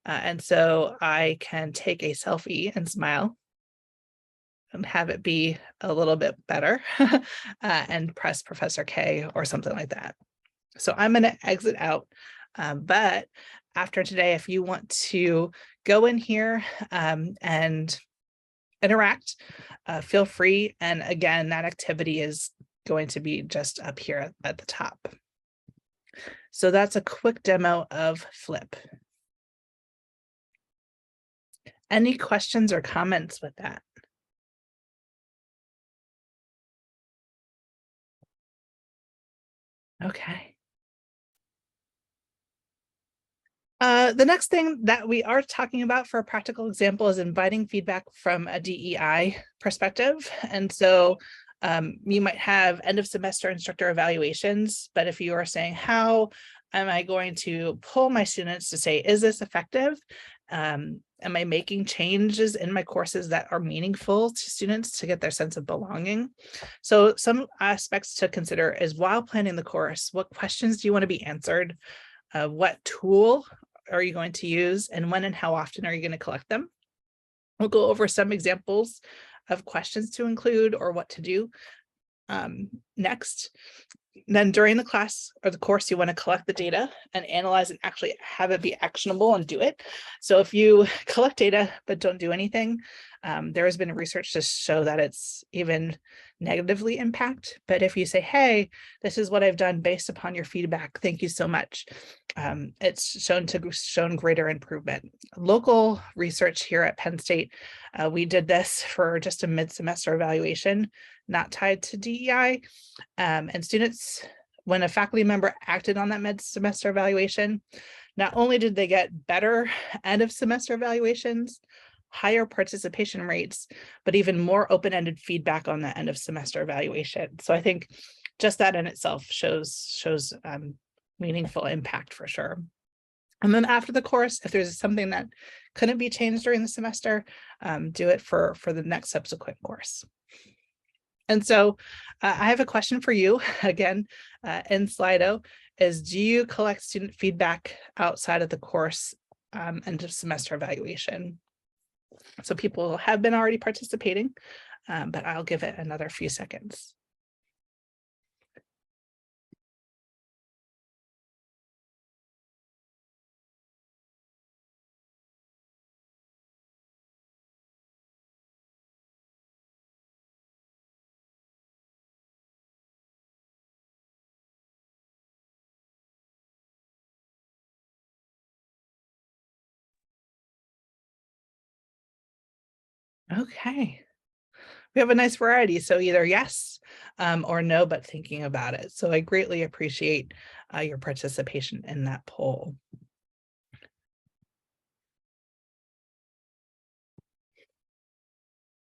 And so I can take a selfie and smile and have it be a little bit better and press Professor K or something like that. So I'm going to exit out. But after today, if you want to go in here and interact, feel free. And again, that activity is going to be just up here at the top. So that's a quick demo of Flip. Any questions or comments with that? Okay. The next thing that we are talking about for a practical example is inviting feedback from a DEI perspective. And so you might have end of semester instructor evaluations, but if you are saying, how am I going to pull my students to say, is this effective? Am I making changes in my courses that are meaningful to students to get their sense of belonging? So some aspects to consider is, while planning the course, what questions do you want to be answered? What tool are you going to use, and when and how often are you going to collect them? We'll go over some examples of questions to include or what to do next. Then during the class or the course, you want to collect the data and analyze and actually have it be actionable and do it. So if you collect data but don't do anything, there has been research to show that it's even negatively impact. But if you say, hey, this is what I've done based upon your feedback, thank you so much, it's shown greater improvement. Local research here at Penn State, we did this for just a mid-semester evaluation, not tied to DEI, and students, when a faculty member acted on that mid-semester evaluation, not only did they get better end of semester evaluations, higher participation rates, but even more open-ended feedback on the end of semester evaluation. So I think just that in itself shows meaningful impact for sure. And then after the course, if there's something that couldn't be changed during the semester, do it for the next subsequent course. And so I have a question for you again in Slido is, do you collect student feedback outside of the course end of semester evaluation? So people have been already participating, but I'll give it another few seconds. Okay. We have a nice variety. So either yes or no, but thinking about it. So I greatly appreciate your participation in that poll.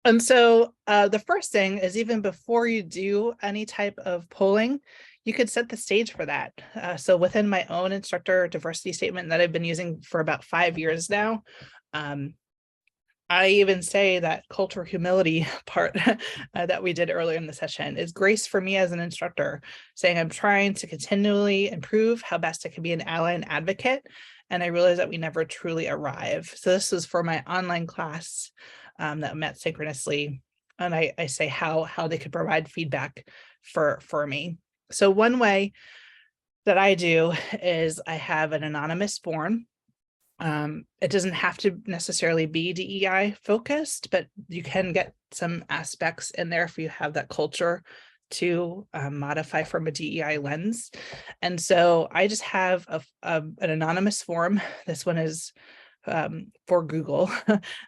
And so the first thing is, even before you do any type of polling, you could set the stage for that. So within my own instructor diversity statement that I've been using for about 5 years now, I even say that cultural humility part that we did earlier in the session is grace for me as an instructor, saying I'm trying to continually improve how best I can be an ally and advocate. And I realize that we never truly arrive. So this was for my online class that met synchronously. And I say how they could provide feedback for me. So one way that I do is I have an anonymous form. It doesn't have to necessarily be DEI focused, but you can get some aspects in there if you have that culture to modify from a DEI lens. And so I just have an anonymous form. This one is for Google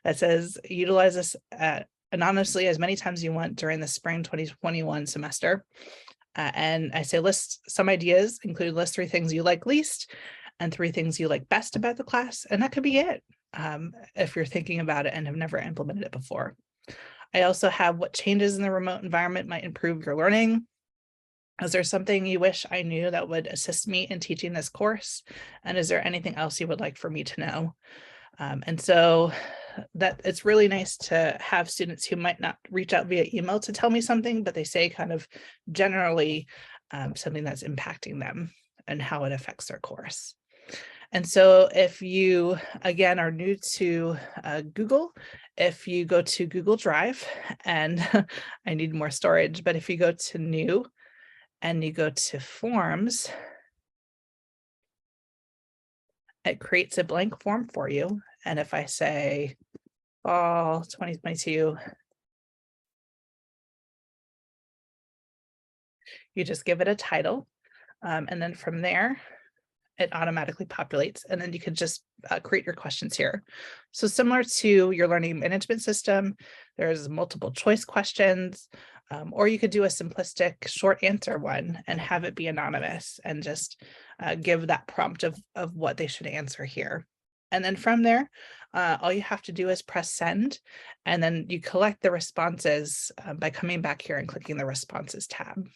that says utilize this anonymously as many times as you want during the spring 2021 semester. And I say list some ideas, include list 3 things you like least and 3 things you like best about the class. And that could be it if you're thinking about it and have never implemented it before. I also have what changes in the remote environment might improve your learning. Is there something you wish I knew that would assist me in teaching this course? And is there anything else you would like for me to know? And so that it's really nice to have students who might not reach out via email to tell me something, but they say kind of generally something that's impacting them and how it affects their course. And so if you, again, are new to Google, if you go to Google Drive, and I need more storage, but if you go to New and you go to Forms, it creates a blank form for you. And if I say fall 2022, you just give it a title. And then from there, it automatically populates, and then you can just create your questions here. So similar to your learning management system, there's multiple choice questions, or you could do a simplistic short answer one and have it be anonymous and just give that prompt of what they should answer here. And then from there, all you have to do is press send, and then you collect the responses by coming back here and clicking the responses tab.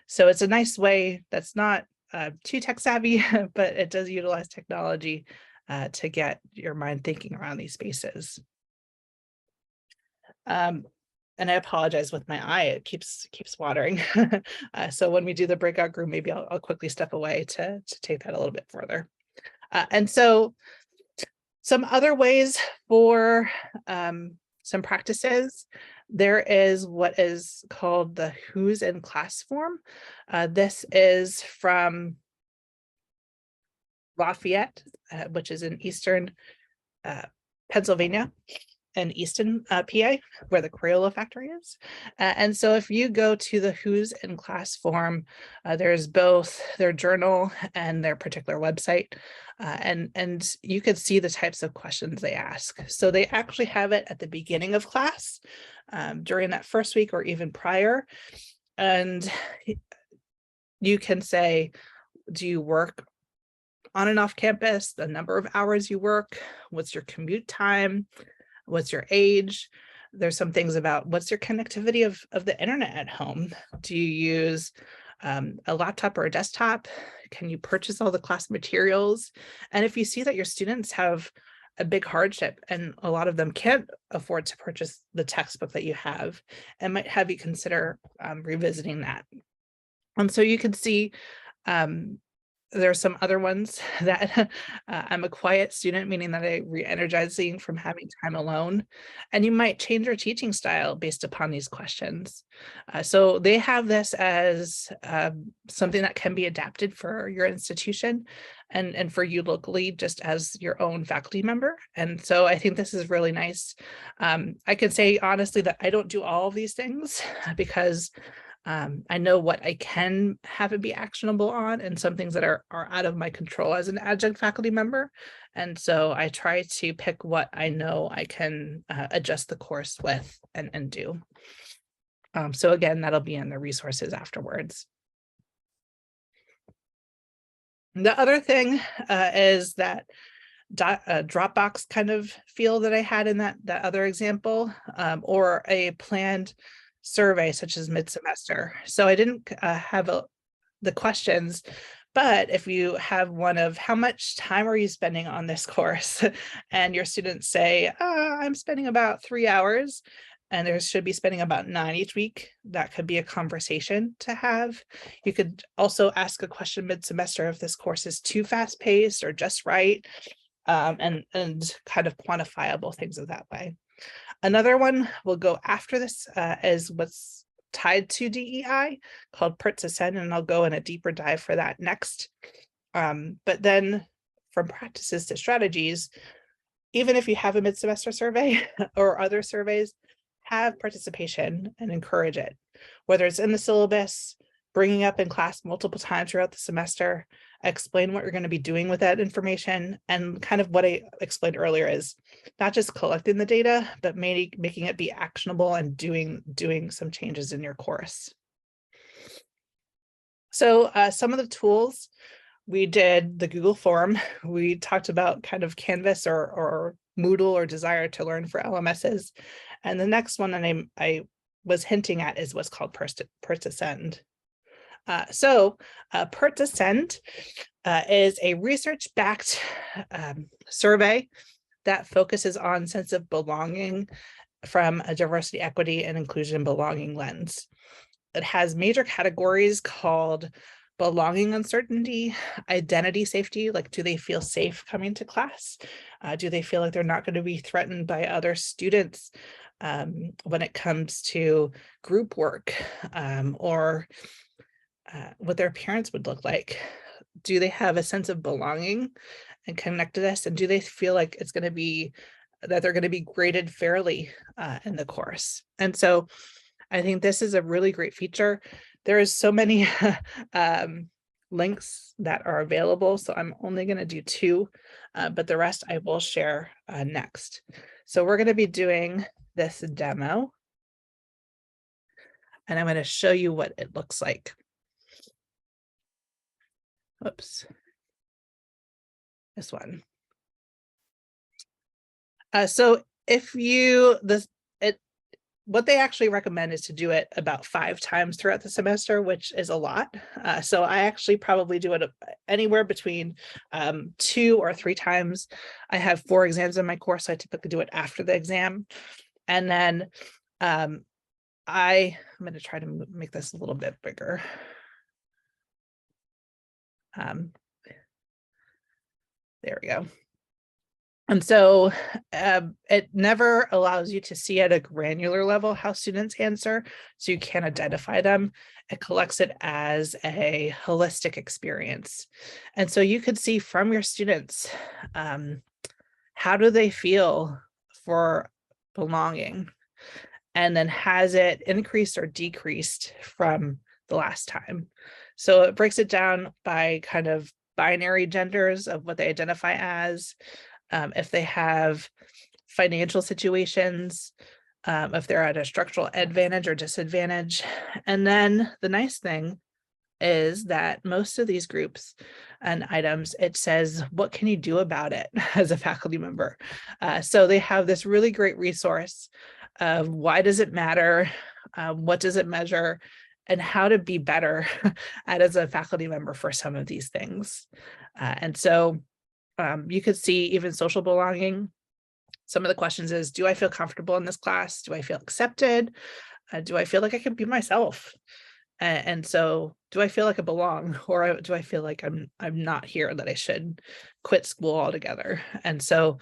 So it's a nice way that's not too tech savvy, but it does utilize technology to get your mind thinking around these spaces. And I apologize with my eye, it keeps watering. So when we do the breakout group, maybe I'll quickly step away to take that a little bit further. And so some other ways for some practices, there is what is called the Who's in Class form. This is from Lafayette, which is in Eastern Pennsylvania and Easton, PA, where the Crayola factory is. And so if you go to the Who's in Class form, there's both their journal and their particular website. And you could see the types of questions they ask. So they actually have it at the beginning of class, during that first week or even prior. And you can say, do you work on and off campus, the number of hours you work, what's your commute time, what's your age? There's some things about what's your connectivity of the internet at home. Do you use a laptop or a desktop? Can you purchase all the class materials? And if you see that your students have a big hardship and a lot of them can't afford to purchase the textbook that you have, it might have you consider revisiting that. And so you can see there are some other ones that I'm a quiet student, meaning that I re-energizing from having time alone. And you might change your teaching style based upon these questions. So they have this as something that can be adapted for your institution and for you locally, just as your own faculty member. And so I think this is really nice. I can say honestly that I don't do all of these things because I know what I can have it be actionable on and some things that are out of my control as an adjunct faculty member. And so I try to pick what I know I can adjust the course with and do. So again, that'll be in the resources afterwards. The other thing is that Dropbox kind of feel that I had in that other example, or a planned survey such as mid-semester. So I didn't have the questions, but if you have one of how much time are you spending on this course, and your students say, I'm spending about 3 hours, and there should be spending about 9 each week, that could be a conversation to have. You could also ask a question mid-semester if this course is too fast-paced or just right, and kind of quantifiable things of that way. Another one we'll go after this is what's tied to DEI called PERT to Send, and I'll go in a deeper dive for that next. But then from practices to strategies, even if you have a mid-semester survey or other surveys, have participation and encourage it, whether it's in the syllabus, bringing up in class multiple times throughout the semester, explain what you're going to be doing with that information. And kind of what I explained earlier is not just collecting the data, but making it be actionable and doing some changes in your course. So some of the tools, we did the Google form. We talked about kind of Canvas or Moodle or Desire to Learn for LMSs. And the next one that I was hinting at is what's called PERT to Send. PERT to Send is a research-backed survey that focuses on sense of belonging from a diversity, equity, and inclusion belonging lens. It has major categories called belonging uncertainty, identity safety, like do they feel safe coming to class? Do they feel like they're not going to be threatened by other students when it comes to group work, or what their parents would look like? Do they have a sense of belonging and connectedness? And do they feel like it's going to be that they're going to be graded fairly in the course? And so I think this is a really great feature. There is so many links that are available, so I'm only going to do 2, but the rest I will share next. So we're going to be doing this demo, and I'm going to show you what it looks like. Oops. This one. So if what they actually recommend is to do it about 5 times throughout the semester, which is a lot. So I actually probably do it anywhere between 2 or 3 times. I have 4 exams in my course, so I typically do it after the exam. And then I'm going to try to make this a little bit bigger. There we go. And so it never allows you to see at a granular level how students answer, so you can't identify them. It collects it as a holistic experience. And so you could see from your students, how do they feel for belonging? And then has it increased or decreased from the last time? So it breaks it down by kind of binary genders of what they identify as, if they have financial situations, if they're at a structural advantage or disadvantage. And then the nice thing is that most of these groups and items, it says, what can you do about it as a faculty member? So they have this really great resource of why does it matter? What does it measure? And how to be better at as a faculty member for some of these things. And so you could see even social belonging. Some of the questions is, do I feel comfortable in this class? Do I feel accepted? Do I feel like I can be myself? And so do I feel like I belong, or do I feel like I'm not here, that I should quit school altogether? And so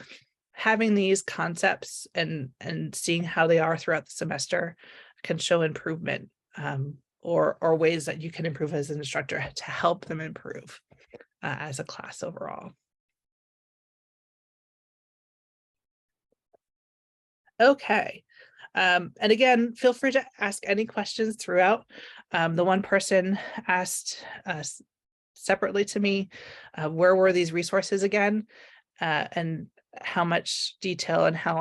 having these concepts and seeing how they are throughout the semester can show improvement, or ways that you can improve as an instructor to help them improve as a class overall. Okay. And again, feel free to ask any questions throughout. The one person asked separately to me, where were these resources again, and how much detail and how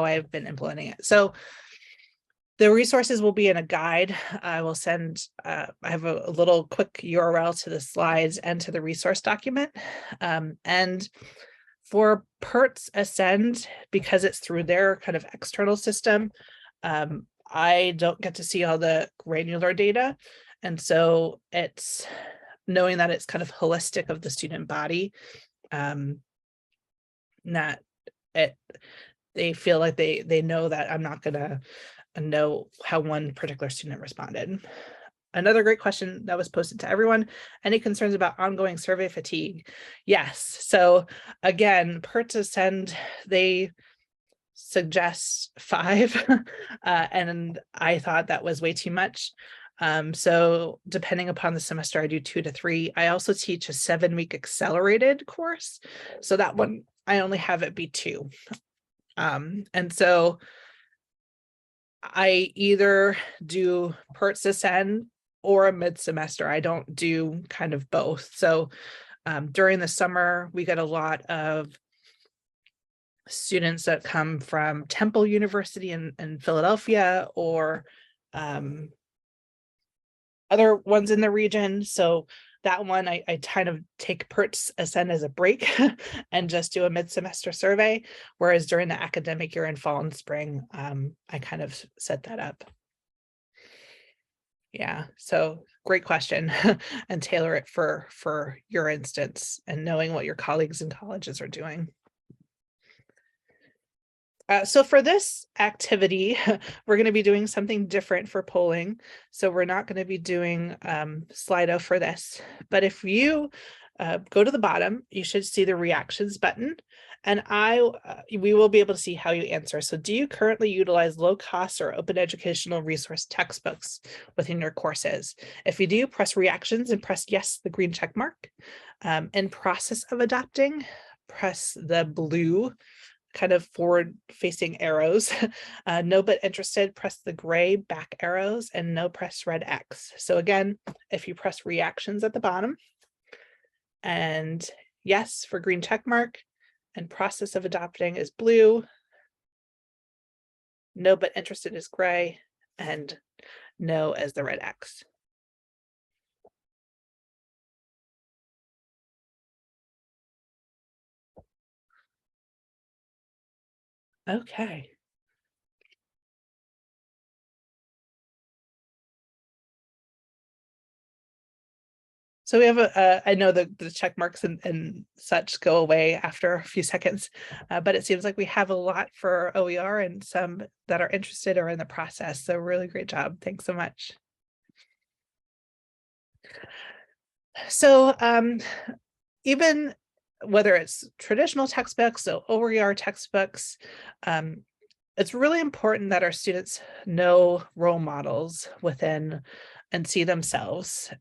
I've been implementing it. So the resources will be in a guide. I will send, I have a little quick URL to the slides and to the resource document. And For PERTS Ascend, because it's through their kind of external system, I don't get to see all the granular data. And so it's knowing that it's kind of holistic of the student body, that they feel like they know that I'm not gonna know how one particular student responded. Another great question that was posted to everyone: any concerns about ongoing survey fatigue? Yes. So again, PERTS Ascend, they suggest 5, and I thought that was way too much. So depending upon the semester, I do 2 to 3. I also teach a 7-week accelerated course. So that one, I only have it be 2. And so I either do PERTS Ascend or a mid-semester. I don't do kind of both. So during the summer, we get a lot of students that come from Temple University in Philadelphia, or other ones in the region. So that one, I kind of take PERTS Ascend as a break and just do a mid-semester survey. Whereas during the academic year in fall and spring, I kind of set that up. Yeah, so great question. And tailor it for your instance and knowing what your colleagues in colleges are doing. So for this activity, we're going to be doing something different for polling. So we're not going to be doing Slido for this, but if you go to the bottom, you should see the reactions button, and we will be able to see how you answer. So do you currently utilize low cost or open educational resource textbooks within your courses? If you do, press reactions and press yes, the green check mark. In process of adopting, press the blue kind of forward facing arrows. No but interested, press the gray back arrows, and no, press red X. So again, if you press reactions at the bottom, and yes for green check mark, and process of adopting is blue, no but interested is gray, and no as the red X. Okay. So we have I know the check marks and such go away after a few seconds, but it seems like we have a lot for OER and some that are interested or in the process. So really great job. Thanks so much. So even whether it's traditional textbooks, so OER textbooks, it's really important that our students know role models within and see themselves.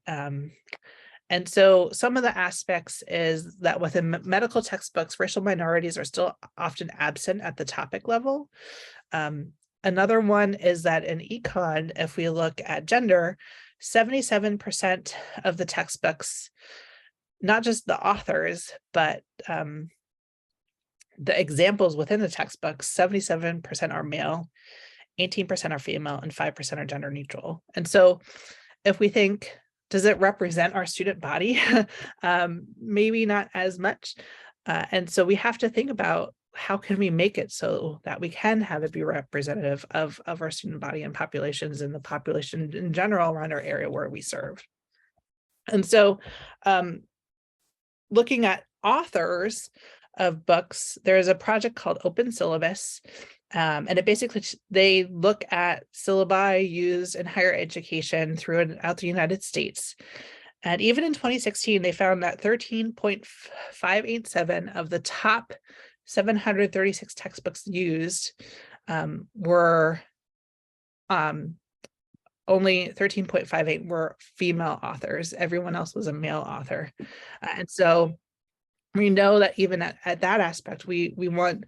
And so some of the aspects is that within medical textbooks, racial minorities are still often absent at the topic level. Another one is that in econ, if we look at gender, 77% of the textbooks, not just the authors, but the examples within the textbooks, 77% are male, 18% are female, and 5% are gender neutral. And so if we think, does it represent our student body? Maybe not as much. And so we have to think about how can we make it so that we can have it be representative of our student body and populations and the population in general around our area where we serve. And so looking at authors of books, there's a project called Open Syllabus. And it basically, they look at syllabi used in higher education throughout the United States. And even in 2016, they found that 13.587 of the top 736 textbooks used were only 13.58 were female authors. Everyone else was a male author. And so we know that even at that aspect, we want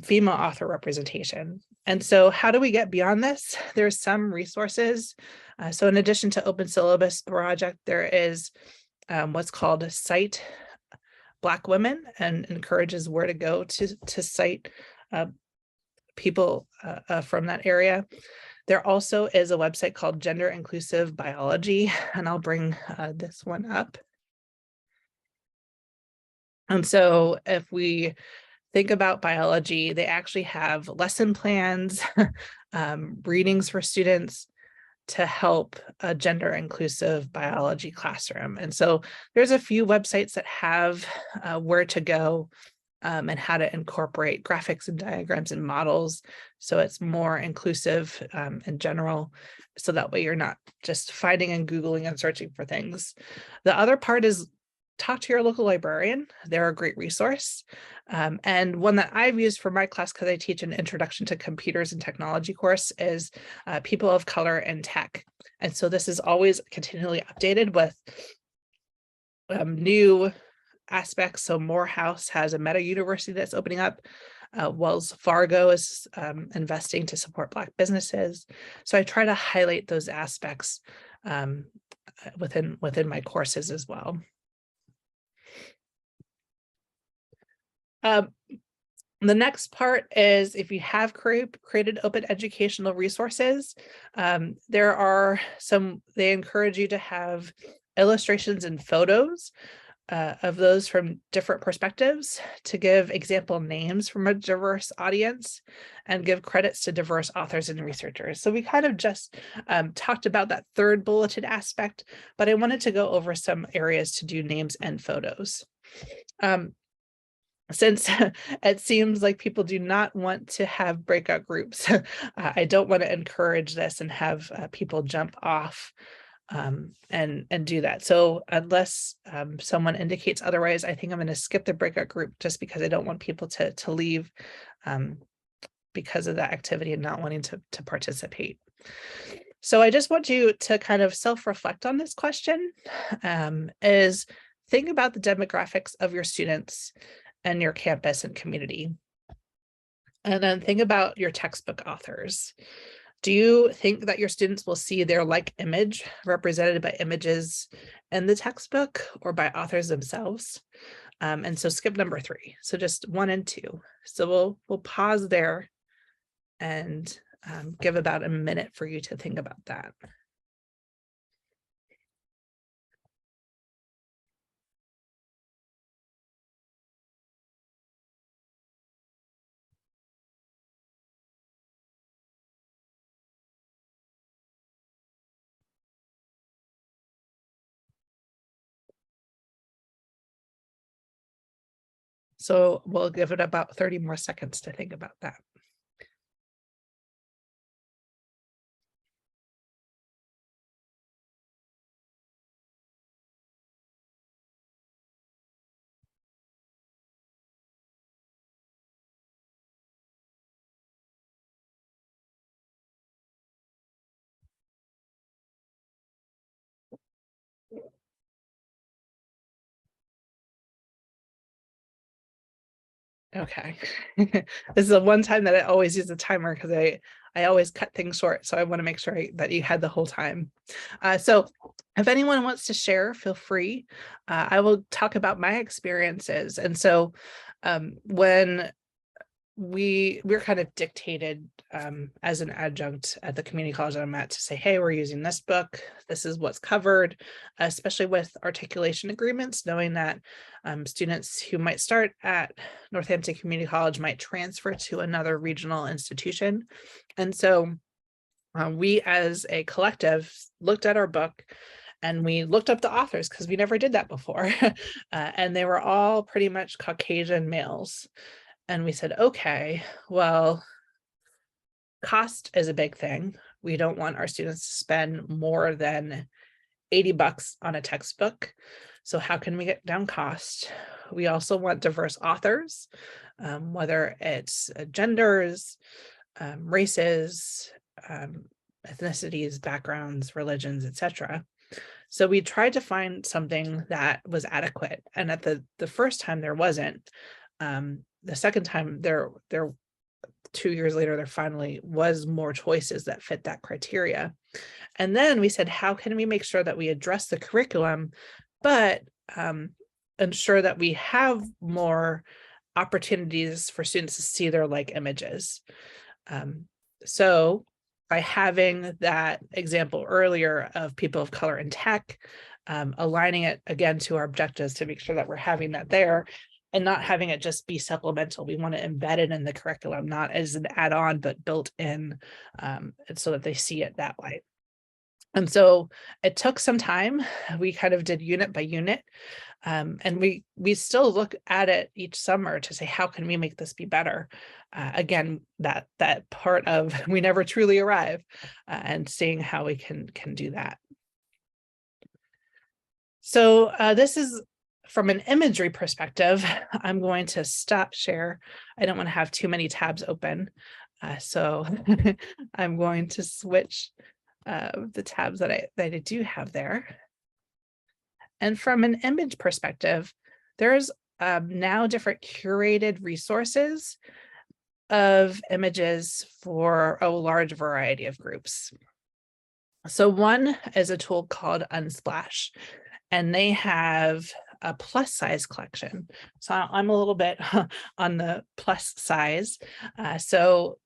female author representation. And so how do we get beyond this? There's some resources. So in addition to Open Syllabus project, there is what's called Cite Black Women, and encourages where to go to cite people from that area. There also is a website called Gender Inclusive Biology, and I'll bring this one up. And so if we think about biology, they actually have lesson plans, readings for students to help a gender inclusive biology classroom. And so there's a few websites that have where to go and how to incorporate graphics and diagrams and models so it's more inclusive in general. So that way you're not just finding and Googling and searching for things. The other part is talk to your local librarian. They're a great resource. And one that I've used for my class, because I teach an introduction to computers and technology course, is people of color and tech. And so this is always continually updated with new aspects. So Morehouse has a meta university that's opening up. Wells Fargo is investing to support Black businesses. So I try to highlight those aspects within my courses as well. The next part is if you have created open educational resources, there are some, they encourage you to have illustrations and photos of those from different perspectives to give example names from a diverse audience and give credits to diverse authors and researchers. So we kind of just talked about that third bulleted aspect, but I wanted to go over some areas to do names and photos. Since it seems like people do not want to have breakout groups, I don't want to encourage this and have people jump off and do that. So unless someone indicates otherwise, I think I'm going to skip the breakout group just because I don't want people to leave because of that activity and not wanting to participate. So I just want you to kind of self-reflect on this question, is think about the demographics of your students and your campus and community. And then think about your textbook authors. Do you think that your students will see their like image represented by images in the textbook or by authors themselves? And so skip number 3. So just 1 and 2. So we'll pause there and give about a minute for you to think about that. So we'll give it about 30 more seconds to think about that. Okay. This is the one time that I always use a timer because I always cut things short. So I want to make sure that you had the whole time. So if anyone wants to share, feel free. I will talk about my experiences. And so when we're kind of dictated as an adjunct at the community college that I'm at to say, hey, we're using this book. This is what's covered, especially with articulation agreements, knowing that students who might start at Northampton Community College might transfer to another regional institution. And so we as a collective looked at our book and we looked up the authors because we never did that before. And they were all pretty much Caucasian males. And we said, okay, well, cost is a big thing. We don't want our students to spend more than $80 on a textbook. So how can we get down cost? We also want diverse authors, whether it's genders, races, ethnicities, backgrounds, religions, etc. So we tried to find something that was adequate. And at the first time there wasn't. The second time there 2 years later, there finally was more choices that fit that criteria. And then we said, how can we make sure that we address the curriculum, but ensure that we have more opportunities for students to see their like images. So by having that example earlier of people of color in tech, aligning it again to our objectives to make sure that we're having that there, and not having it just be supplemental. We want to embed it in the curriculum, not as an add-on, but built in, so that they see it that way. And so it took some time. We kind of did unit by unit. And we still look at it each summer to say, how can we make this be better? Again, that part of we never truly arrive, and seeing how we can do that. So this is from an imagery perspective. I'm going to stop share. I don't want to have too many tabs open. So I'm going to switch the tabs that I do have there. And from an image perspective, there's now different curated resources of images for a large variety of groups. So one is a tool called Unsplash, and they have a plus size collection. So I'm a little bit on the plus size. So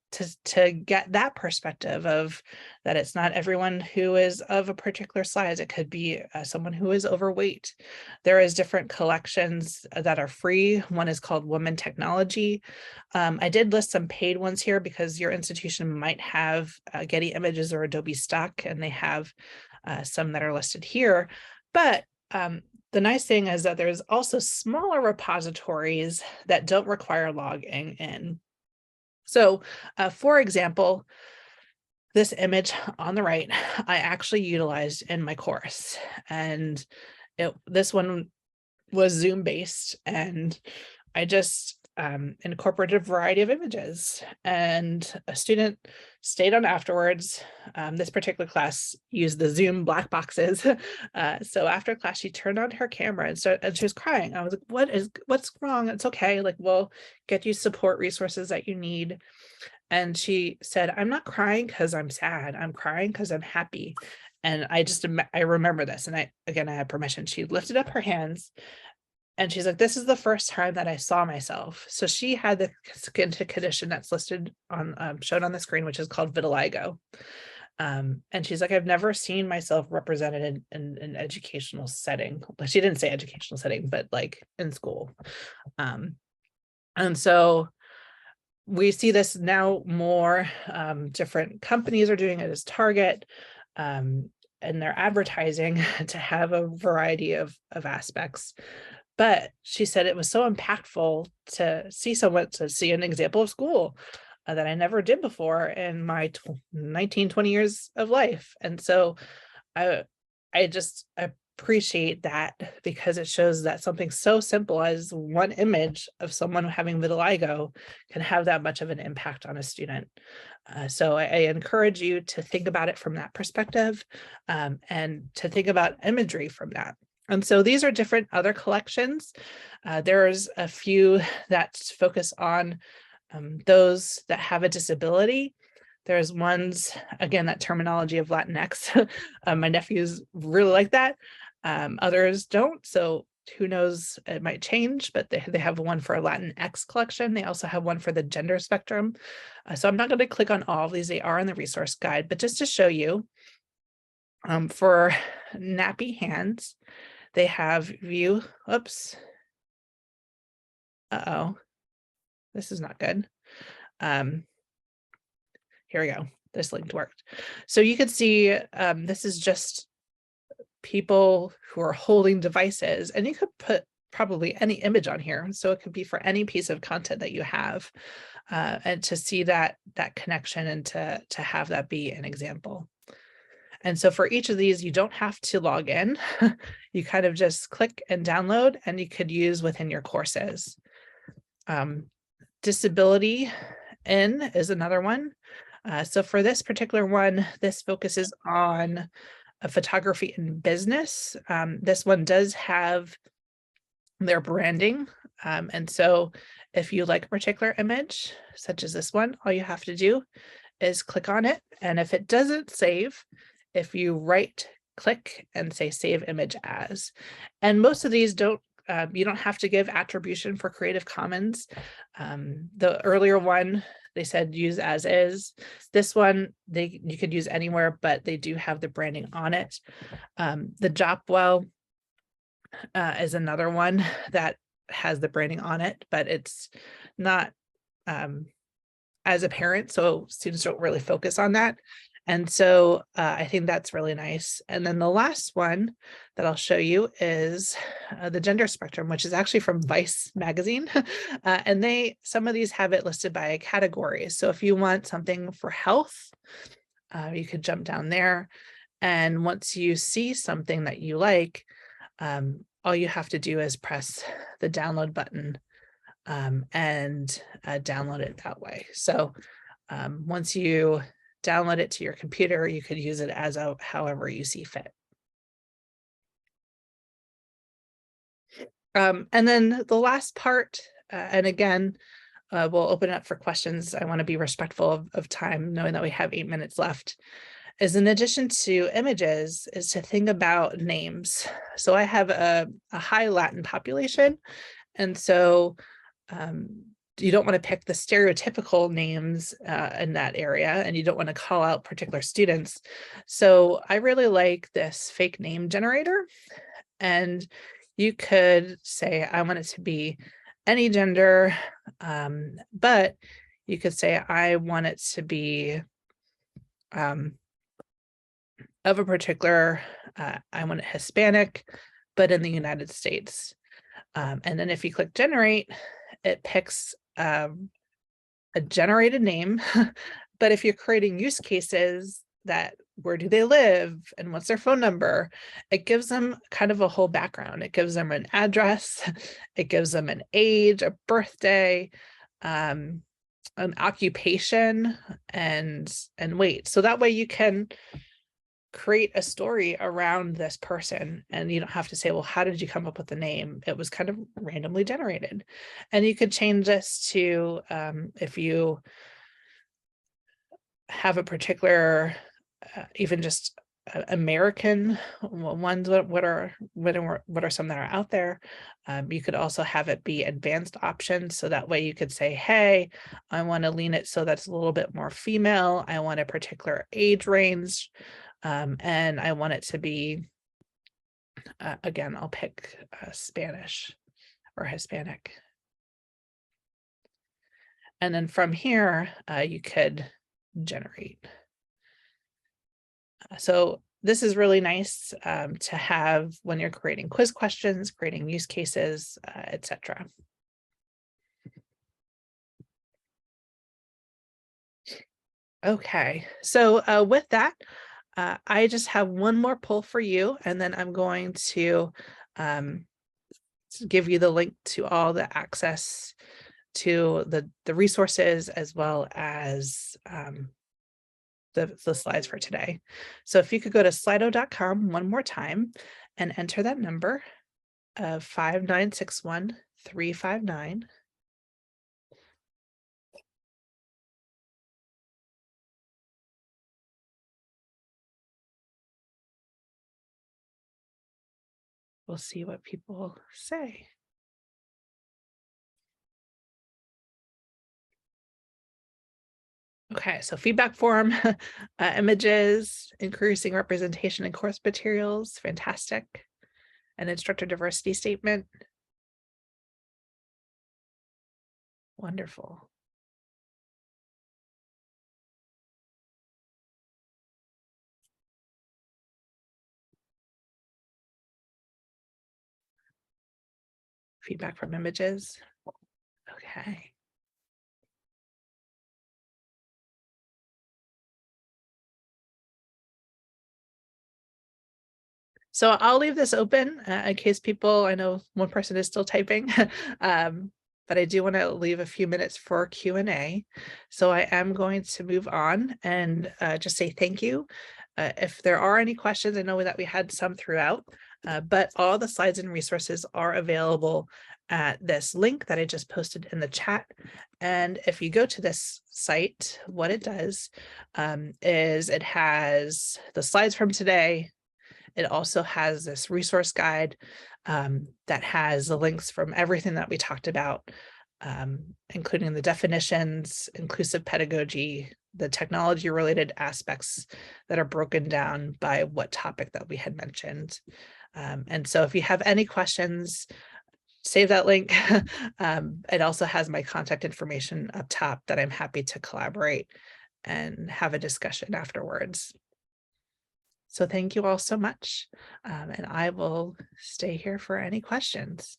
to get that perspective of that, it's not everyone who is of a particular size. It could be someone who is overweight. There is different collections that are free. One is called Women Technology. I did list some paid ones here because your institution might have Getty Images or Adobe stock, and they have some that are listed here. But the nice thing is that there's also smaller repositories that don't require logging in. So, for example, this image on the right, I actually utilized in my course, and this one was Zoom based, and I just incorporated a variety of images, and a student stayed on afterwards. This particular class used the Zoom black boxes. So after class, she turned on her camera and she was crying. I was like, what's wrong? It's okay. Like, we'll get you support resources that you need. And she said, I'm not crying because I'm sad. I'm crying because I'm happy. And I remember this. And I had permission. She lifted up her hands, and she's like, this is the first time that I saw myself. So she had the skin condition that's listed on, shown on the screen, which is called vitiligo. And she's like, I've never seen myself represented in an educational setting. She didn't say educational setting, but like in school. And so we see this now more. Different companies are doing it as Target, and they're advertising to have a variety of aspects. But she said it was so impactful to see an example of school that I never did before in my 19-20 years of life. And so I just appreciate that, because it shows that something so simple as one image of someone having vitiligo can have that much of an impact on a student. So I encourage you to think about it from that perspective, and to think about imagery from that. And so these are different other collections. There's a few that focus on those that have a disability. There's ones, again, that terminology of Latinx. My nephews really like that. Others don't. So who knows, it might change, but they have one for a Latinx collection. They also have one for the gender spectrum. So I'm not going to click on all of these. They are in the resource guide, but just to show you, for nappy hands, they have view. Oops. This is not good. Here we go. This link worked. So you can see this is just people who are holding devices, and you could put probably any image on here. So it could be for any piece of content that you have, and to see that connection, and to have that be an example. And so for each of these, you don't have to log in. You kind of just click and download, and you could use within your courses. Disability in is another one. So for this particular one, this focuses on photography and business. This one does have their branding. And so if you like a particular image, such as this one, all you have to do is click on it. And if it doesn't save, if you right click and say save image as, and most of these don't, you don't have to give attribution for Creative Commons. The earlier one, they said use as is. This one, you could use anywhere, but they do have the branding on it. The Jopwell is another one that has the branding on it, but it's not as apparent, so students don't really focus on that. And so I think that's really nice. And then the last one that I'll show you is the gender spectrum, which is actually from Vice magazine. And some of these have it listed by categories. So if you want something for health, you could jump down there. And once you see something that you like, all you have to do is press the download button and download it that way. So once you download it to your computer, you could use it as however you see fit. And then the last part, and again, we'll open it up for questions. I want to be respectful of time, knowing that we have 8 minutes left, is in addition to images, is to think about names. So I have a high Latin population, and so you don't want to pick the stereotypical names in that area, and you don't want to call out particular students. So I really like this fake name generator, and you could say, I want it to be any gender, but you could say, I want it to be of a particular, I want it Hispanic, but in the United States. And then if you click generate, it picks a generated name. But if you're creating use cases that where do they live and what's their phone number, it gives them kind of a whole background. It gives them an address, it gives them an age, a birthday, an occupation, and weight. So that way you can create a story around this person, and you don't have to say, well, how did you come up with the name? It was kind of randomly generated. And you could change this to if you have a particular even just American ones, what are some that are out there. You could also have it be advanced options, so that way you could say, hey, I want to lean it so that's a little bit more female, I want a particular age range, and I want it to be again, I'll pick Spanish or Hispanic. And then from here you could generate. So this is really nice to have when you're creating quiz questions, creating use cases, etc. Okay, so with that, I just have one more poll for you, and then I'm going to give you the link to all the access to the resources, as well as the slides for today. So if you could go to slido.com one more time and enter that number of 5961359. We'll see what people say. Okay, so feedback form, images, increasing representation in course materials, fantastic. An instructor diversity statement. Wonderful. Feedback from images. Okay. So I'll leave this open in case people, I know one person is still typing, but I do want to leave a few minutes for Q&A. So I am going to move on and just say thank you. If there are any questions, I know that we had some throughout, but all the slides and resources are available at this link that I just posted in the chat. And if you go to this site, what it does is it has the slides from today. It also has this resource guide that has the links from everything that we talked about, including the definitions, inclusive pedagogy, the technology related aspects that are broken down by what topic that we had mentioned. And so if you have any questions, save that link. It also has my contact information up top that I'm happy to collaborate and have a discussion afterwards. So thank you all so much. And I will stay here for any questions.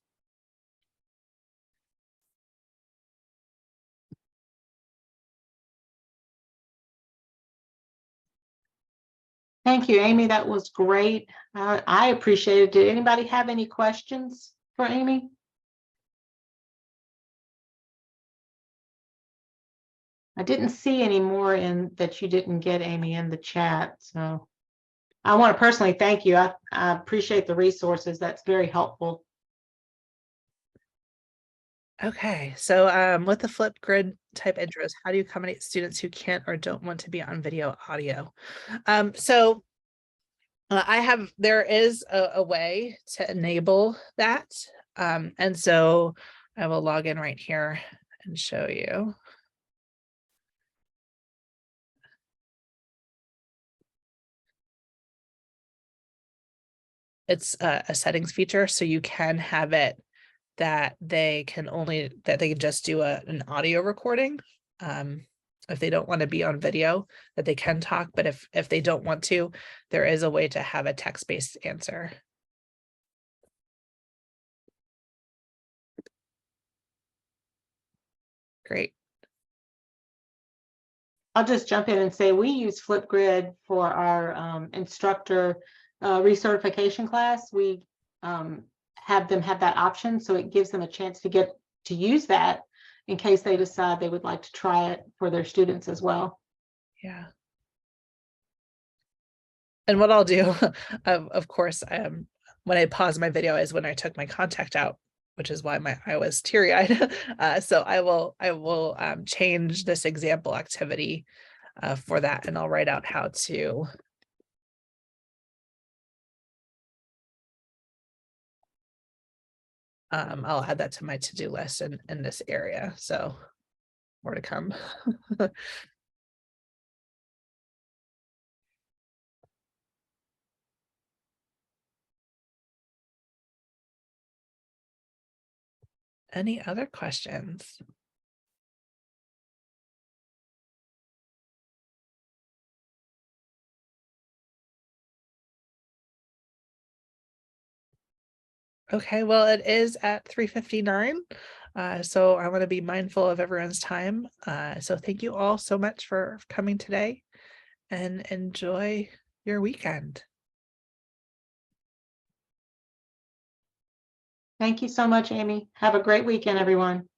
Thank you, Amy. That was great. I appreciate it. Did anybody have any questions for Amy? I didn't see any more in that you didn't get, Amy, in the chat. So I want to personally thank you. I appreciate the resources. That's very helpful. Okay, so with the FlipGrid type intros, how do you accommodate students who can't or don't want to be on video audio? There is a way to enable that. And so I will log in right here and show you. It's a settings feature, so you can have it that they can just do an audio recording. If they don't want to be on video, that they can talk, but if they don't want to, there is a way to have a text-based answer. Great. I'll just jump in and say we use FlipGrid for our instructor recertification class. We have them have that option, so it gives them a chance to get to use that in case they decide they would like to try it for their students as well. Yeah. And what I'll do, of course, when I pause my video is when I took my contact out, which is why I was teary-eyed. So I will change this example activity for that, and I'll write out how to I'll add that to my to-do list in this area. So more to come. Any other questions? Okay, well, it is at 3:59. So I want to be mindful of everyone's time. So thank you all so much for coming today, and enjoy your weekend. Thank you so much, Amy. Have a great weekend, everyone.